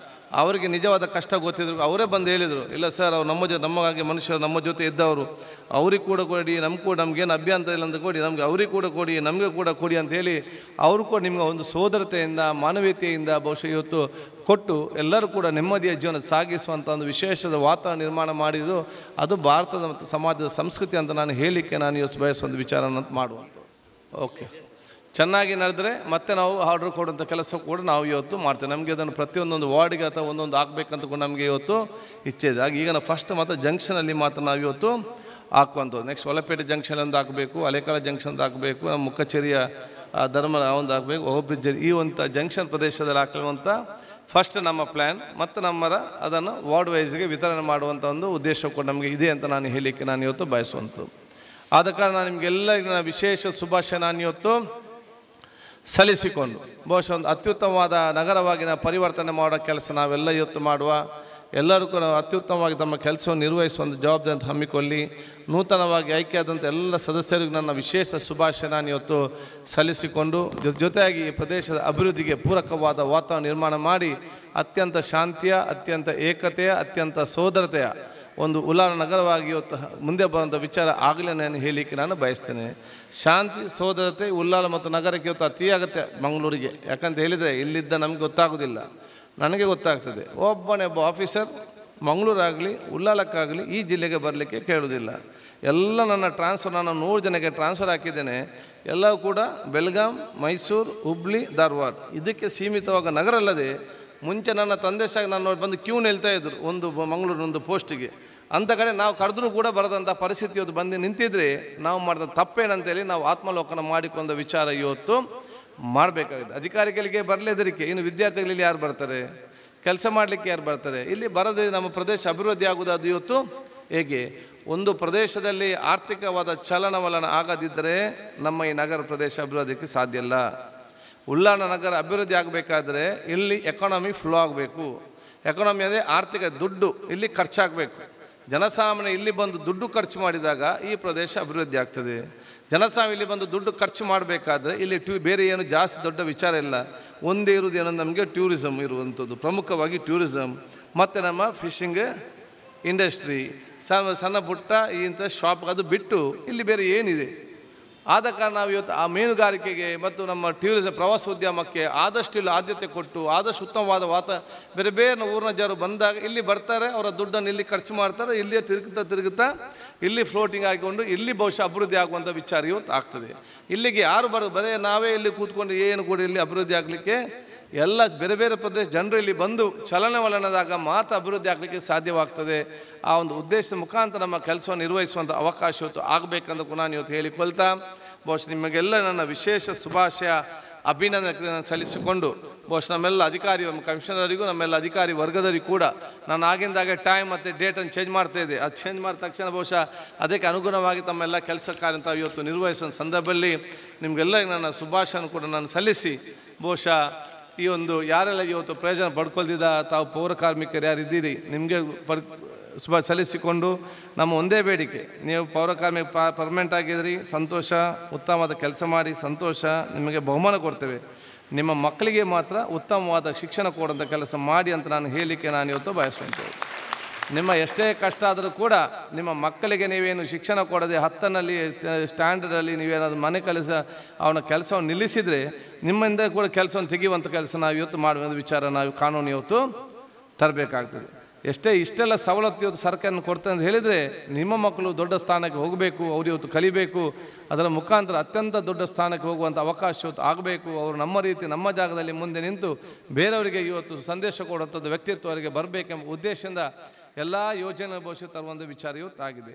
ಅವರಿಗೆ ನಿಜವಾದ ಕಷ್ಟ ಗೊತ್ತಿದ್ರು, ಅವರೇ ಬಂದು ಹೇಳಿದರು, ಇಲ್ಲ ಸರ್ ಅವ್ರು ನಮಗಾಗಿ ಮನುಷ್ಯರು ನಮ್ಮ ಜೊತೆ ಇದ್ದವರು, ಅವ್ರಿಗೆ ಕೂಡ ಕೊಡಿ, ನಮಗೇನು ಅಭ್ಯಂತರ ಇಲ್ಲ ಅಂತ ಕೊಡಿ, ನಮಗೆ ಅವ್ರಿಗೆ ಕೂಡ ಕೊಡಿ, ನಮಗೆ ಕೂಡ ಕೊಡಿ ಅಂತ ಹೇಳಿ ಅವರು ಕೂಡ ನಿಮಗೆ ಒಂದು ಸೋದರತೆಯಿಂದ ಮಾನವೀಯತೆಯಿಂದ ಬಹುಶಃ ಇವತ್ತು ಕೊಟ್ಟು ಎಲ್ಲರೂ ಕೂಡ ನೆಮ್ಮದಿಯ ಜೀವನ ಸಾಗಿಸುವಂಥ ಒಂದು ವಿಶೇಷದ ವಾತಾವರಣ ನಿರ್ಮಾಣ ಮಾಡಿದ್ದು ಅದು ಭಾರತದ ಮತ್ತು ಸಮಾಜದ ಸಂಸ್ಕೃತಿ ಅಂತ ನಾನು ಹೇಳಲಿಕ್ಕೆ ನಾನು ಇವತ್ತು ಬಯಸುವಂಥ ವಿಚಾರನ ಮಾಡುವಂಥ. ಓಕೆ, ಚೆನ್ನಾಗಿ ನಡೆದರೆ ಮತ್ತೆ ನಾವು ಆರ್ಡ್ರ್ ಕೊಡುವಂಥ ಕೆಲಸ ಕೂಡ ನಾವು ಇವತ್ತು ಮಾಡ್ತೇವೆ. ನಮಗೆ ಅದನ್ನು ಪ್ರತಿಯೊಂದೊಂದು ವಾರ್ಡ್ಗೆ ಅಥವಾ ಒಂದೊಂದು ಆಗಬೇಕಂತ ಕೂಡ ನಮಗೆ ಇವತ್ತು ಇಚ್ಛೆ ಇದೆ. ಹಾಗೆ ಈಗ ನಾವು ಫಸ್ಟ್ ಮಾತ್ರ ಜಂಕ್ಷನಲ್ಲಿ ಮಾತ್ರ ನಾವು ಇವತ್ತು ಹಾಕುವಂಥದ್ದು. ನೆಕ್ಸ್ಟ್ ಹೊಲಪೇಟೆ ಜಂಕ್ಷನ್ ಒಂದು ಹಾಕಬೇಕು, ಹಳೆಕಾಳ ಜಂಕ್ಷನ್ ಒಂದು ಹಾಕಬೇಕು, ನಮ್ಮ ಮುಖಚೇರಿಯ ಧರ್ಮ ಒಂದು ಹಾಕಬೇಕು, ಓವರ್ ಬ್ರಿಡ್ಜ್ ಈ ಒಂದು ಜಂಕ್ಷನ್ ಪ್ರದೇಶದಲ್ಲಿ ಹಾಕುವಂಥ ಫಸ್ಟ್ ನಮ್ಮ ಪ್ಲ್ಯಾನ್ ಮತ್ತು ಅದನ್ನು ವಾರ್ಡ್ ವೈಸ್ಗೆ ವಿತರಣೆ ಮಾಡುವಂಥ ಒಂದು ಉದ್ದೇಶ ಕೂಡ ನಮಗೆ ಇದೆ ಅಂತ ನಾನು ಹೇಳಲಿಕ್ಕೆ ನಾನು ಇವತ್ತು ಬಯಸುವಂಥದ್ದು. ಆದ ಕಾರಣ ನಿಮಗೆಲ್ಲರಿಗೂ ವಿಶೇಷ ಶುಭಾಶಯ ನಾನು ಇವತ್ತು ಸಲ್ಲಿಸಿಕೊಂಡು ಬಹುಶಃ ಒಂದು ಅತ್ಯುತ್ತಮವಾದ ನಗರವಾಗಿನ ಪರಿವರ್ತನೆ ಮಾಡೋ ಕೆಲಸ ನಾವೆಲ್ಲ ಇವತ್ತು ಮಾಡುವ, ಎಲ್ಲರೂ ಕೂಡ ಅತ್ಯುತ್ತಮವಾಗಿ ತಮ್ಮ ಕೆಲಸವನ್ನು ನಿರ್ವಹಿಸುವ ಒಂದು ಜವಾಬ್ದಾರಿ ಹಮ್ಮಿಕೊಳ್ಳಿ. ನೂತನವಾಗಿ ಆಯ್ಕೆಯಾದಂಥ ಎಲ್ಲ ಸದಸ್ಯರಿಗೂ ನನ್ನ ವಿಶೇಷ ಶುಭಾಶಯ ನಾನು ಇವತ್ತು ಸಲ್ಲಿಸಿಕೊಂಡು ಜೊತೆಯಾಗಿ ಈ ಪ್ರದೇಶದ ಅಭಿವೃದ್ಧಿಗೆ ಪೂರಕವಾದ ವಾತಾವರಣ ನಿರ್ಮಾಣ ಮಾಡಿ ಅತ್ಯಂತ ಶಾಂತಿಯ, ಅತ್ಯಂತ ಏಕತೆಯ, ಅತ್ಯಂತ ಸೋದರತೆಯ ಒಂದು ಉಲ್ಲಾಲ ನಗರವಾಗಿ ಇವತ್ತು ಮುಂದೆ ಬರುವಂಥ ವಿಚಾರ ಆಗಲೇ ನಾನು ಹೇಳಲಿಕ್ಕೆ ನಾನು ಬಯಸ್ತೇನೆ. ಶಾಂತಿ, ಸೋದರತೆ, ಉಲ್ಲಾಲ ಮತ್ತು ನಗರಕ್ಕೆ ಇವತ್ತು ಅತಿ ಅಗತ್ಯ ಮಂಗಳೂರಿಗೆ. ಯಾಕಂತ ಹೇಳಿದರೆ ಇಲ್ಲಿದ್ದ ನಮಗೆ ಗೊತ್ತಾಗೋದಿಲ್ಲ, ನನಗೆ ಗೊತ್ತಾಗ್ತದೆ. ಒಬ್ಬ ಆಫೀಸರ್ ಮಂಗಳೂರಾಗಲಿ ಉಲ್ಲಾಲಕ್ಕಾಗಲಿ ಈ ಜಿಲ್ಲೆಗೆ ಬರಲಿಕ್ಕೆ ಕೇಳೋದಿಲ್ಲ. ಎಲ್ಲ ನನ್ನ ನಾನು 100 ಜನಕ್ಕೆ ಟ್ರಾನ್ಸ್ಫರ್ ಹಾಕಿದ್ದೇನೆ. ಎಲ್ಲವೂ ಕೂಡ ಬೆಳಗಾಂ, ಮೈಸೂರು, ಹುಬ್ಳಿ, ಧಾರವಾಡ ಇದಕ್ಕೆ ಸೀಮಿತವಾಗ ನಗರ ಅಲ್ಲದೆ ಮುಂಚೆ ನನ್ನ ತಂದೆ ಸಹ ನಾನು ಬಂದು ಕ್ಯೂ ನಿಲ್ತಾ ಇದ್ದರು ಒಂದು ಮಂಗಳೂರಿನೊಂದು ಪೋಸ್ಟಿಗೆ. ಅಂಥ ಕಡೆ ನಾವು ಕರೆದ್ರೂ ಕೂಡ ಬರದಂಥ ಪರಿಸ್ಥಿತಿ ಇವತ್ತು ಬಂದು ನಿಂತಿದ್ರೆ ನಾವು ಮಾಡಿದ ತಪ್ಪೇನಂತೇಳಿ ನಾವು ಆತ್ಮಲೋಕನ ಮಾಡಿಕೊಂಡ ವಿಚಾರ ಇವತ್ತು ಮಾಡಬೇಕಾಗಿದೆ. ಅಧಿಕಾರಿಗಳಿಗೆ ಬರಲೇದರಿಕೆ, ಇನ್ನು ವಿದ್ಯಾರ್ಥಿಗಳಲ್ಲಿ ಯಾರು ಬರ್ತಾರೆ, ಕೆಲಸ ಮಾಡಲಿಕ್ಕೆ ಯಾರು ಬರ್ತಾರೆ? ಇಲ್ಲಿ ಬರದೆ ನಮ್ಮ ಪ್ರದೇಶ ಅಭಿವೃದ್ಧಿ ಆಗುವುದು ಅದು ಇವತ್ತು ಹೇಗೆ? ಒಂದು ಪ್ರದೇಶದಲ್ಲಿ ಆರ್ಥಿಕವಾದ ಚಲನವಲನ ಆಗದಿದ್ದರೆ ನಮ್ಮ ಈ ನಗರ ಪ್ರದೇಶ ಅಭಿವೃದ್ಧಿಗೆ ಸಾಧ್ಯ ಇಲ್ಲ. ಉಲ್ಲಾಲ ನಗರ ಅಭಿವೃದ್ಧಿ ಆಗಬೇಕಾದ್ರೆ ಇಲ್ಲಿ ಎಕಾನಮಿ ಫ್ಲೋ ಆಗಬೇಕು. ಎಕಾನಮಿ ಅಂದರೆ ಆರ್ಥಿಕ ದುಡ್ಡು ಇಲ್ಲಿ ಖರ್ಚಾಗಬೇಕು. ಜನಸಾಮಾನ್ಯ ಇಲ್ಲಿ ಬಂದು ದುಡ್ಡು ಖರ್ಚು ಮಾಡಿದಾಗ ಈ ಪ್ರದೇಶ ಅಭಿವೃದ್ಧಿ ಆಗ್ತದೆ. ಜನಸಾಮಾನ್ಯ ಇಲ್ಲಿ ಬಂದು ದುಡ್ಡು ಖರ್ಚು ಮಾಡಬೇಕಾದ್ರೆ ಇಲ್ಲಿ ಬೇರೆ ಏನು ಜಾಸ್ತಿ ದೊಡ್ಡ ವಿಚಾರ ಇಲ್ಲ. ಒಂದೇ ಇರುವುದು ಏನೋ ನಮಗೆ ಟೂರಿಸಮ್ ಇರುವಂಥದ್ದು, ಪ್ರಮುಖವಾಗಿ ಟೂರಿಸಮ್ ಮತ್ತು ನಮ್ಮ ಫಿಶಿಂಗ್ ಇಂಡಸ್ಟ್ರಿ, ಸಣ್ಣ ಪುಟ್ಟ ಇಂಥ ಶಾಪ್, ಅದು ಬಿಟ್ಟು ಇಲ್ಲಿ ಬೇರೆ ಏನಿದೆ? ಆದ ಕಾರಣ ನಾವು ಇವತ್ತು ಆ ಮೀನುಗಾರಿಕೆಗೆ ಮತ್ತು ನಮ್ಮ ಟೂರಿಸಂ ಪ್ರವಾಸೋದ್ಯಮಕ್ಕೆ ಆದಷ್ಟು ಇಲ್ಲಿ ಆದ್ಯತೆ ಕೊಟ್ಟು ಆದಷ್ಟು ಉತ್ತಮವಾದ ಬೇರೆ ಬೇರೆ ಊರಿನ ಜನರು ಬಂದಾಗ ಇಲ್ಲಿ ಬರ್ತಾರೆ, ಅವರ ದುಡ್ಡನ್ನು ಇಲ್ಲಿ ಖರ್ಚು ಮಾಡ್ತಾರೆ, ಇಲ್ಲಿಯೇ ತಿರುಗುತ್ತಾ ಇಲ್ಲಿ ಫ್ಲೋಟಿಂಗ್ ಆಗಿಕೊಂಡು ಇಲ್ಲಿ ಬಹುಶಃ ಅಭಿವೃದ್ಧಿ ಆಗುವಂಥ ವಿಚಾರ ಇವತ್ತು ಆಗ್ತದೆ. ಇಲ್ಲಿಗೆ ಯಾರು ಬರೇ ನಾವೇ ಇಲ್ಲಿ ಕೂತ್ಕೊಂಡು ಏನು ಕೂಡ ಇಲ್ಲಿ ಅಭಿವೃದ್ಧಿ ಆಗಲಿಕ್ಕೆ ಎಲ್ಲ ಬೇರೆ ಬೇರೆ ಪ್ರದೇಶ ಜನರು ಇಲ್ಲಿ ಬಂದು ಚಲನವಲನದಾಗ ಮಾತ್ರ ಅಭಿವೃದ್ಧಿ ಆಗಲಿಕ್ಕೆ ಸಾಧ್ಯವಾಗ್ತದೆ. ಆ ಒಂದು ಉದ್ದೇಶದ ಮುಖಾಂತರ ನಮ್ಮ ಕೆಲಸವನ್ನು ನಿರ್ವಹಿಸುವಂಥ ಅವಕಾಶ ಇವತ್ತು ಆಗಬೇಕಂತ ನಾನು ಇವತ್ತು ಹೇಳಿಕೊಳ್ತಾ ಬಹುಶಃ ನಿಮಗೆಲ್ಲ ನನ್ನ ವಿಶೇಷ ಶುಭಾಶಯ ಅಭಿನಂದನೆ ಸಲ್ಲಿಸಿಕೊಂಡು ಬಹುಶಃ ನಮ್ಮೆಲ್ಲ ಅಧಿಕಾರಿ ಕಮಿಷನರಿಗೂ ನಮ್ಮೆಲ್ಲ ಅಧಿಕಾರಿ ವರ್ಗದವರಿಗೂ ಕೂಡ ನಾನು ಆಗಿಂದಾಗೆ ಟೈಮ್ ಮತ್ತು ಡೇಟನ್ನು ಚೇಂಜ್ ಮಾಡ್ತಾ ಇದ್ದೆ. ಅದು ಚೇಂಜ್ ಮಾಡಿದ ತಕ್ಷಣ ಬಹುಶಃ ಅದಕ್ಕೆ ಅನುಗುಣವಾಗಿ ತಮ್ಮೆಲ್ಲ ಕೆಲಸ ಕಾರ್ಯ ಅಂತ ಇವತ್ತು ನಿರ್ವಹಿಸೋ ಸಂದರ್ಭದಲ್ಲಿ ನಿಮಗೆಲ್ಲ ನನ್ನ ಶುಭಾಶಯನ ಕೂಡ ನಾನು ಸಲ್ಲಿಸಿ ಬಹುಶಃ ಈ ಒಂದು ಯಾರೆಲ್ಲ ಇವತ್ತು ಪ್ರಯೋಜನ ಪಡ್ಕೊಳ್ತಿದ್ದ ತಾವು ಪೌರ ಕಾರ್ಮಿಕರು ಯಾರಿದ್ದೀರಿ ನಿಮಗೆ ಶುಭ ಸಲ್ಲಿಸಿಕೊಂಡು ನಮ್ಮ ಒಂದೇ ಬೇಡಿಕೆ, ನೀವು ಪೌರ ಕಾರ್ಮಿಕ ಪರ್ಮನೆಂಟ್ ಆಗಿದ್ರಿ, ಸಂತೋಷ, ಉತ್ತಮವಾದ ಕೆಲಸ ಮಾಡಿ ಸಂತೋಷ, ನಿಮಗೆ ಬಹುಮಾನ ಕೊಡ್ತೇವೆ. ನಿಮ್ಮ ಮಕ್ಕಳಿಗೆ ಮಾತ್ರ ಉತ್ತಮವಾದ ಶಿಕ್ಷಣ ಕೊಡುವಂಥ ಕೆಲಸ ಮಾಡಿ ಅಂತ ನಾನು ಹೇಳಲಿಕ್ಕೆ ನಾನು ಇವತ್ತು ಬಯಸುವಂಥದ್ದು. ನಿಮ್ಮ ಎಷ್ಟೇ ಕಷ್ಟ ಆದರೂ ಕೂಡ ನಿಮ್ಮ ಮಕ್ಕಳಿಗೆ ನೀವೇನು ಶಿಕ್ಷಣ ಕೊಡದೆ 10ನಲ್ಲಿ ಸ್ಟ್ಯಾಂಡರ್ಡಲ್ಲಿ ನೀವೇನಾದರೂ ಮನೆ ಅವನ ಕೆಲಸವನ್ನು ನಿಲ್ಲಿಸಿದರೆ ನಿಮ್ಮಿಂದ ಕೂಡ ಕೆಲಸವನ್ನು ತೆಗೆಯುವಂಥ ಕೆಲಸ ನಾವು ಇವತ್ತು ಮಾಡುವ ವಿಚಾರ ನಾವು ಕಾನೂನು ಇವತ್ತು ತರಬೇಕಾಗ್ತದೆ. ಇಷ್ಟೆಲ್ಲ ಸವಲತ್ತು ಇವತ್ತು ಸರ್ಕಾರ ಕೊಡ್ತದೆ ಅಂತ ಹೇಳಿದರೆ ನಿಮ್ಮ ಮಕ್ಕಳು ದೊಡ್ಡ ಸ್ಥಾನಕ್ಕೆ ಹೋಗಬೇಕು, ಅವರು ಇವತ್ತು ಕಲಿಬೇಕು, ಅದರ ಮುಖಾಂತರ ಅತ್ಯಂತ ದೊಡ್ಡ ಸ್ಥಾನಕ್ಕೆ ಹೋಗುವಂಥ ಅವಕಾಶ ಇವತ್ತು ಆಗಬೇಕು. ಅವರು ನಮ್ಮ ರೀತಿ ನಮ್ಮ ಜಾಗದಲ್ಲಿ ಮುಂದೆ ನಿಂತು ಬೇರೆಯವರಿಗೆ ಇವತ್ತು ಸಂದೇಶ ಕೊಡುವಂಥದ್ದು ವ್ಯಕ್ತಿತ್ವ ಅವರಿಗೆ ಬರಬೇಕೆಂಬ ಉದ್ದೇಶದಿಂದ ಎಲ್ಲ ಯೋಜನೆ ಭವಿಷ್ಯ ತರುವಂಥ ವಿಚಾರ ಇವತ್ತು ಆಗಿದೆ.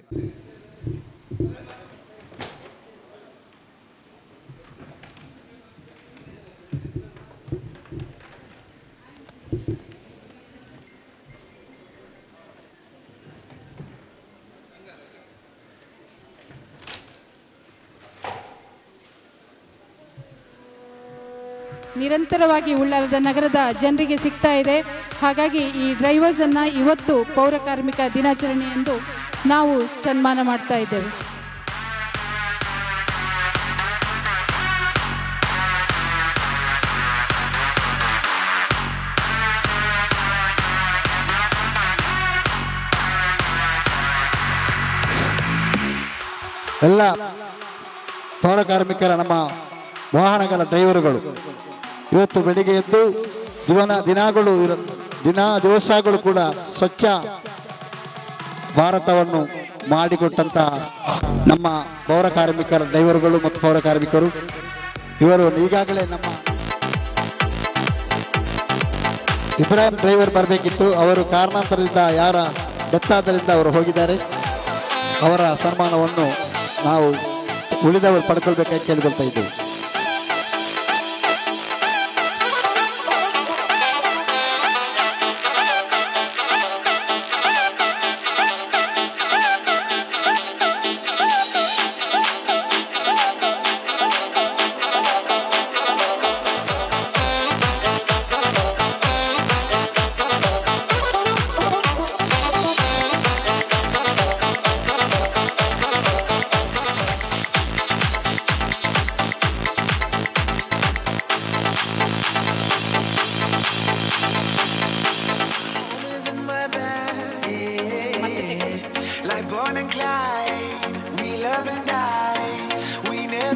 ನಿರಂತರವಾಗಿ ಉಳ್ಳಾಲದ ನಗರದ ಜನರಿಗೆ ಸಿಗ್ತಾ ಇದೆ. ಹಾಗಾಗಿ ಈ ಡ್ರೈವರ್ಸನ್ನು ಇವತ್ತು ಪೌರ ಕಾರ್ಮಿಕ ದಿನಾಚರಣೆ ಎಂದು ನಾವು ಸನ್ಮಾನ ಮಾಡ್ತಾ ಇದ್ದೇವೆ. ಎಲ್ಲ ಪೌರ ಕಾರ್ಮಿಕರ ನಮ್ಮ ವಾಹನಗಳ ಡ್ರೈವರುಗಳು ಇವತ್ತು ಬೆಳಿಗ್ಗೆ ಎದ್ದು ದಿವಸಗಳು ಕೂಡ ಸ್ವಚ್ಛ ಭಾರತವನ್ನು ಮಾಡಿಕೊಟ್ಟಂಥ ನಮ್ಮ ಪೌರ ಕಾರ್ಮಿಕರ ಡ್ರೈವರ್ಗಳು ಮತ್ತು ಪೌರ ಕಾರ್ಮಿಕರು ಇವರು ಈಗಾಗಲೇ ನಮ್ಮ ಇಬ್ರಾಹಿಂ ಡ್ರೈವರ್ ಬರಬೇಕಿತ್ತು, ಅವರು ಕಾರಣಾಂತರದಿಂದ ಯಾರ ಡೆತ್ ಆದ್ದರಿಂದ ಅವರು ಹೋಗಿದ್ದಾರೆ. ಅವರ ಸನ್ಮಾನವನ್ನು ನಾವು ಉಳಿದವರು ಪಡ್ಕೊಳ್ಬೇಕಾಗಿ ಕೇಳಿಕೊಳ್ತಾ ಇದ್ದೇವೆ.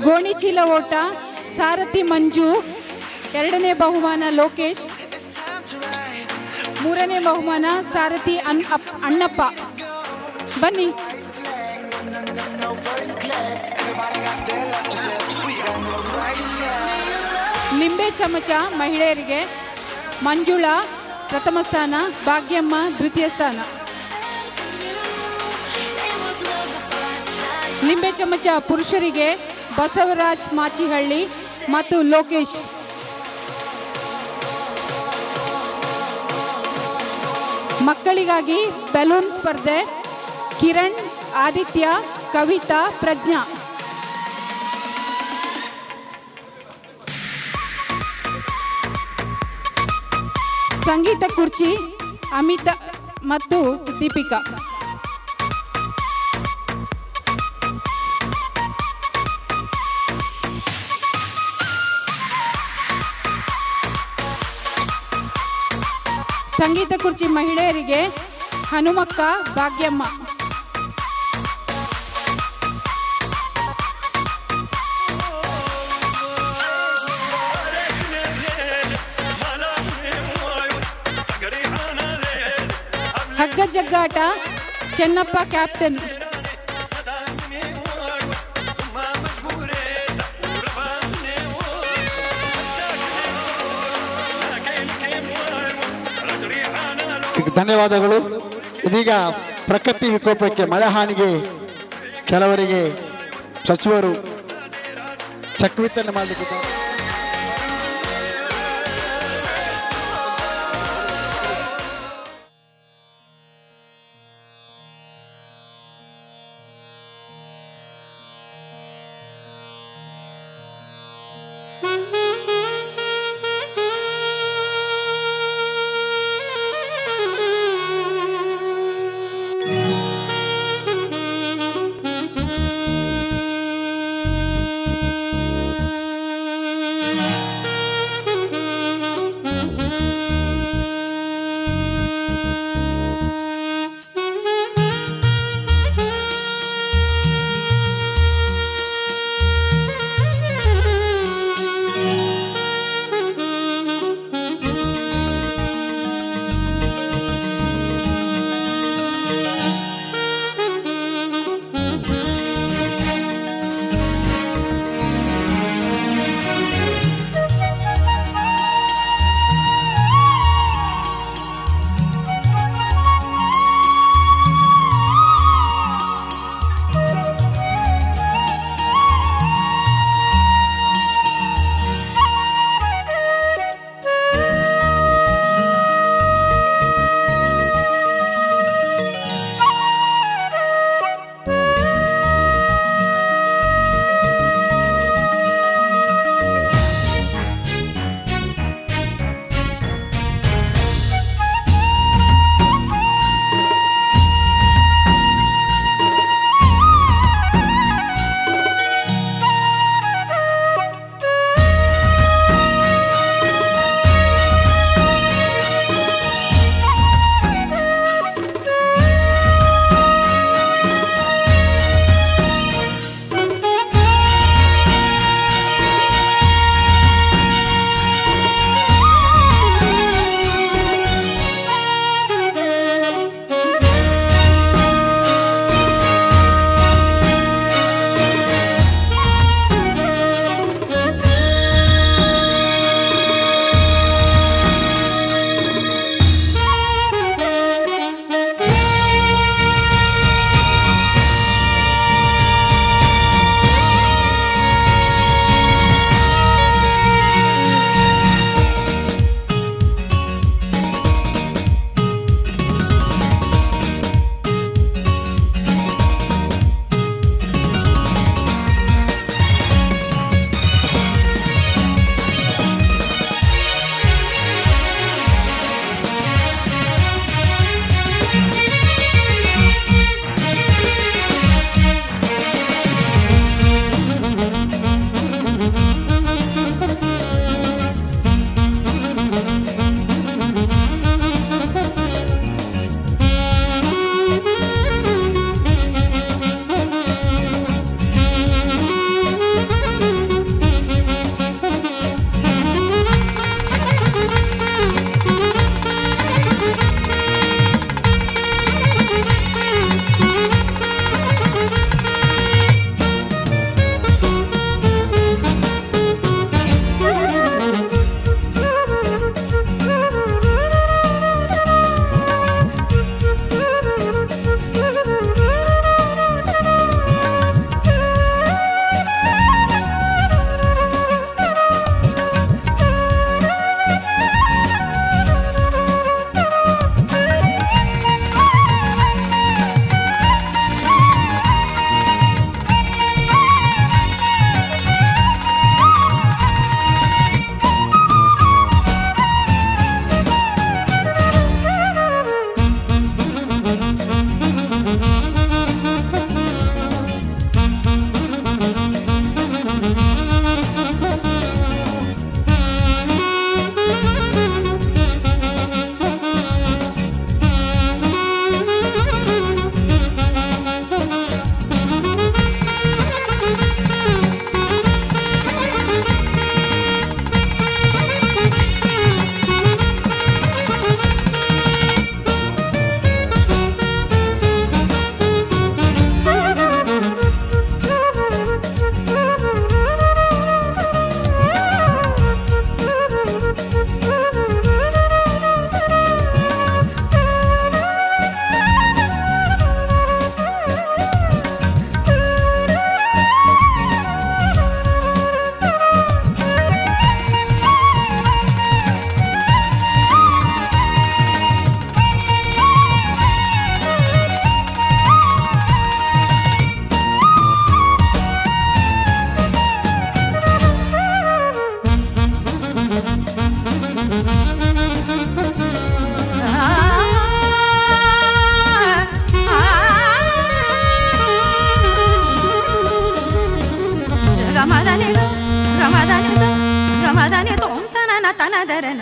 ಗೋಣಿಚೀಲ ಓಟ ಸಾರಥಿ ಮಂಜು, 2ನೇ ಬಹುಮಾನ ಲೋಕೇಶ್, 3ನೇ ಬಹುಮಾನ ಸಾರಥಿ ಅಣ್ಣಪ್ಪ. ಬನ್ನಿ. ಲಿಂಬೆ ಚಮಚ ಮಹಿಳೆಯರಿಗೆ ಮಂಜುಳಾ ಪ್ರಥಮ ಸ್ಥಾನ, ಭಾಗ್ಯಮ್ಮ ದ್ವಿತೀಯ ಸ್ಥಾನ. ಲಿಂಬೆ ಚಮಚ ಪುರುಷರಿಗೆ ಬಸವರಾಜ್ ಮಾಚಿಹಳ್ಳಿ ಮತ್ತು ಲೋಕೇಶ್. ಮಕ್ಕಳಿಗಾಗಿ ಬೆಲೂನ್ ಸ್ಪರ್ಧೆ ಕಿರಣ್, ಆದಿತ್ಯ, ಕವಿತಾ, ಪ್ರಜ್ಞಾ. ಸಂಗೀತ ಕುರ್ಚಿ ಅಮಿತಾ ಮತ್ತು ದೀಪಿಕಾ. ಸಂಗೀತ ಕುರ್ಚಿ ಮಹಿಳೆಯರಿಗೆ ಹನುಮಕ್ಕ, ಭಾಗ್ಯಮ್ಮ. ಹಗ್ಗ ಜಗ್ಗಾಟ ಚೆನ್ನಪ್ಪ ಕ್ಯಾಪ್ಟನ್. ಧನ್ಯವಾದಗಳು. ಇದೀಗ ಪ್ರಕೃತಿ ವಿಕೋಪಕ್ಕೆ, ಮಳೆ ಹಾನಿಗೆ ಕೆಲವರಿಗೆ ಸಚಿವರು ಚೆಕ್ ವಿತರಣೆ ಮಾಡಲಿಕ್ಕೆ ತನದರನ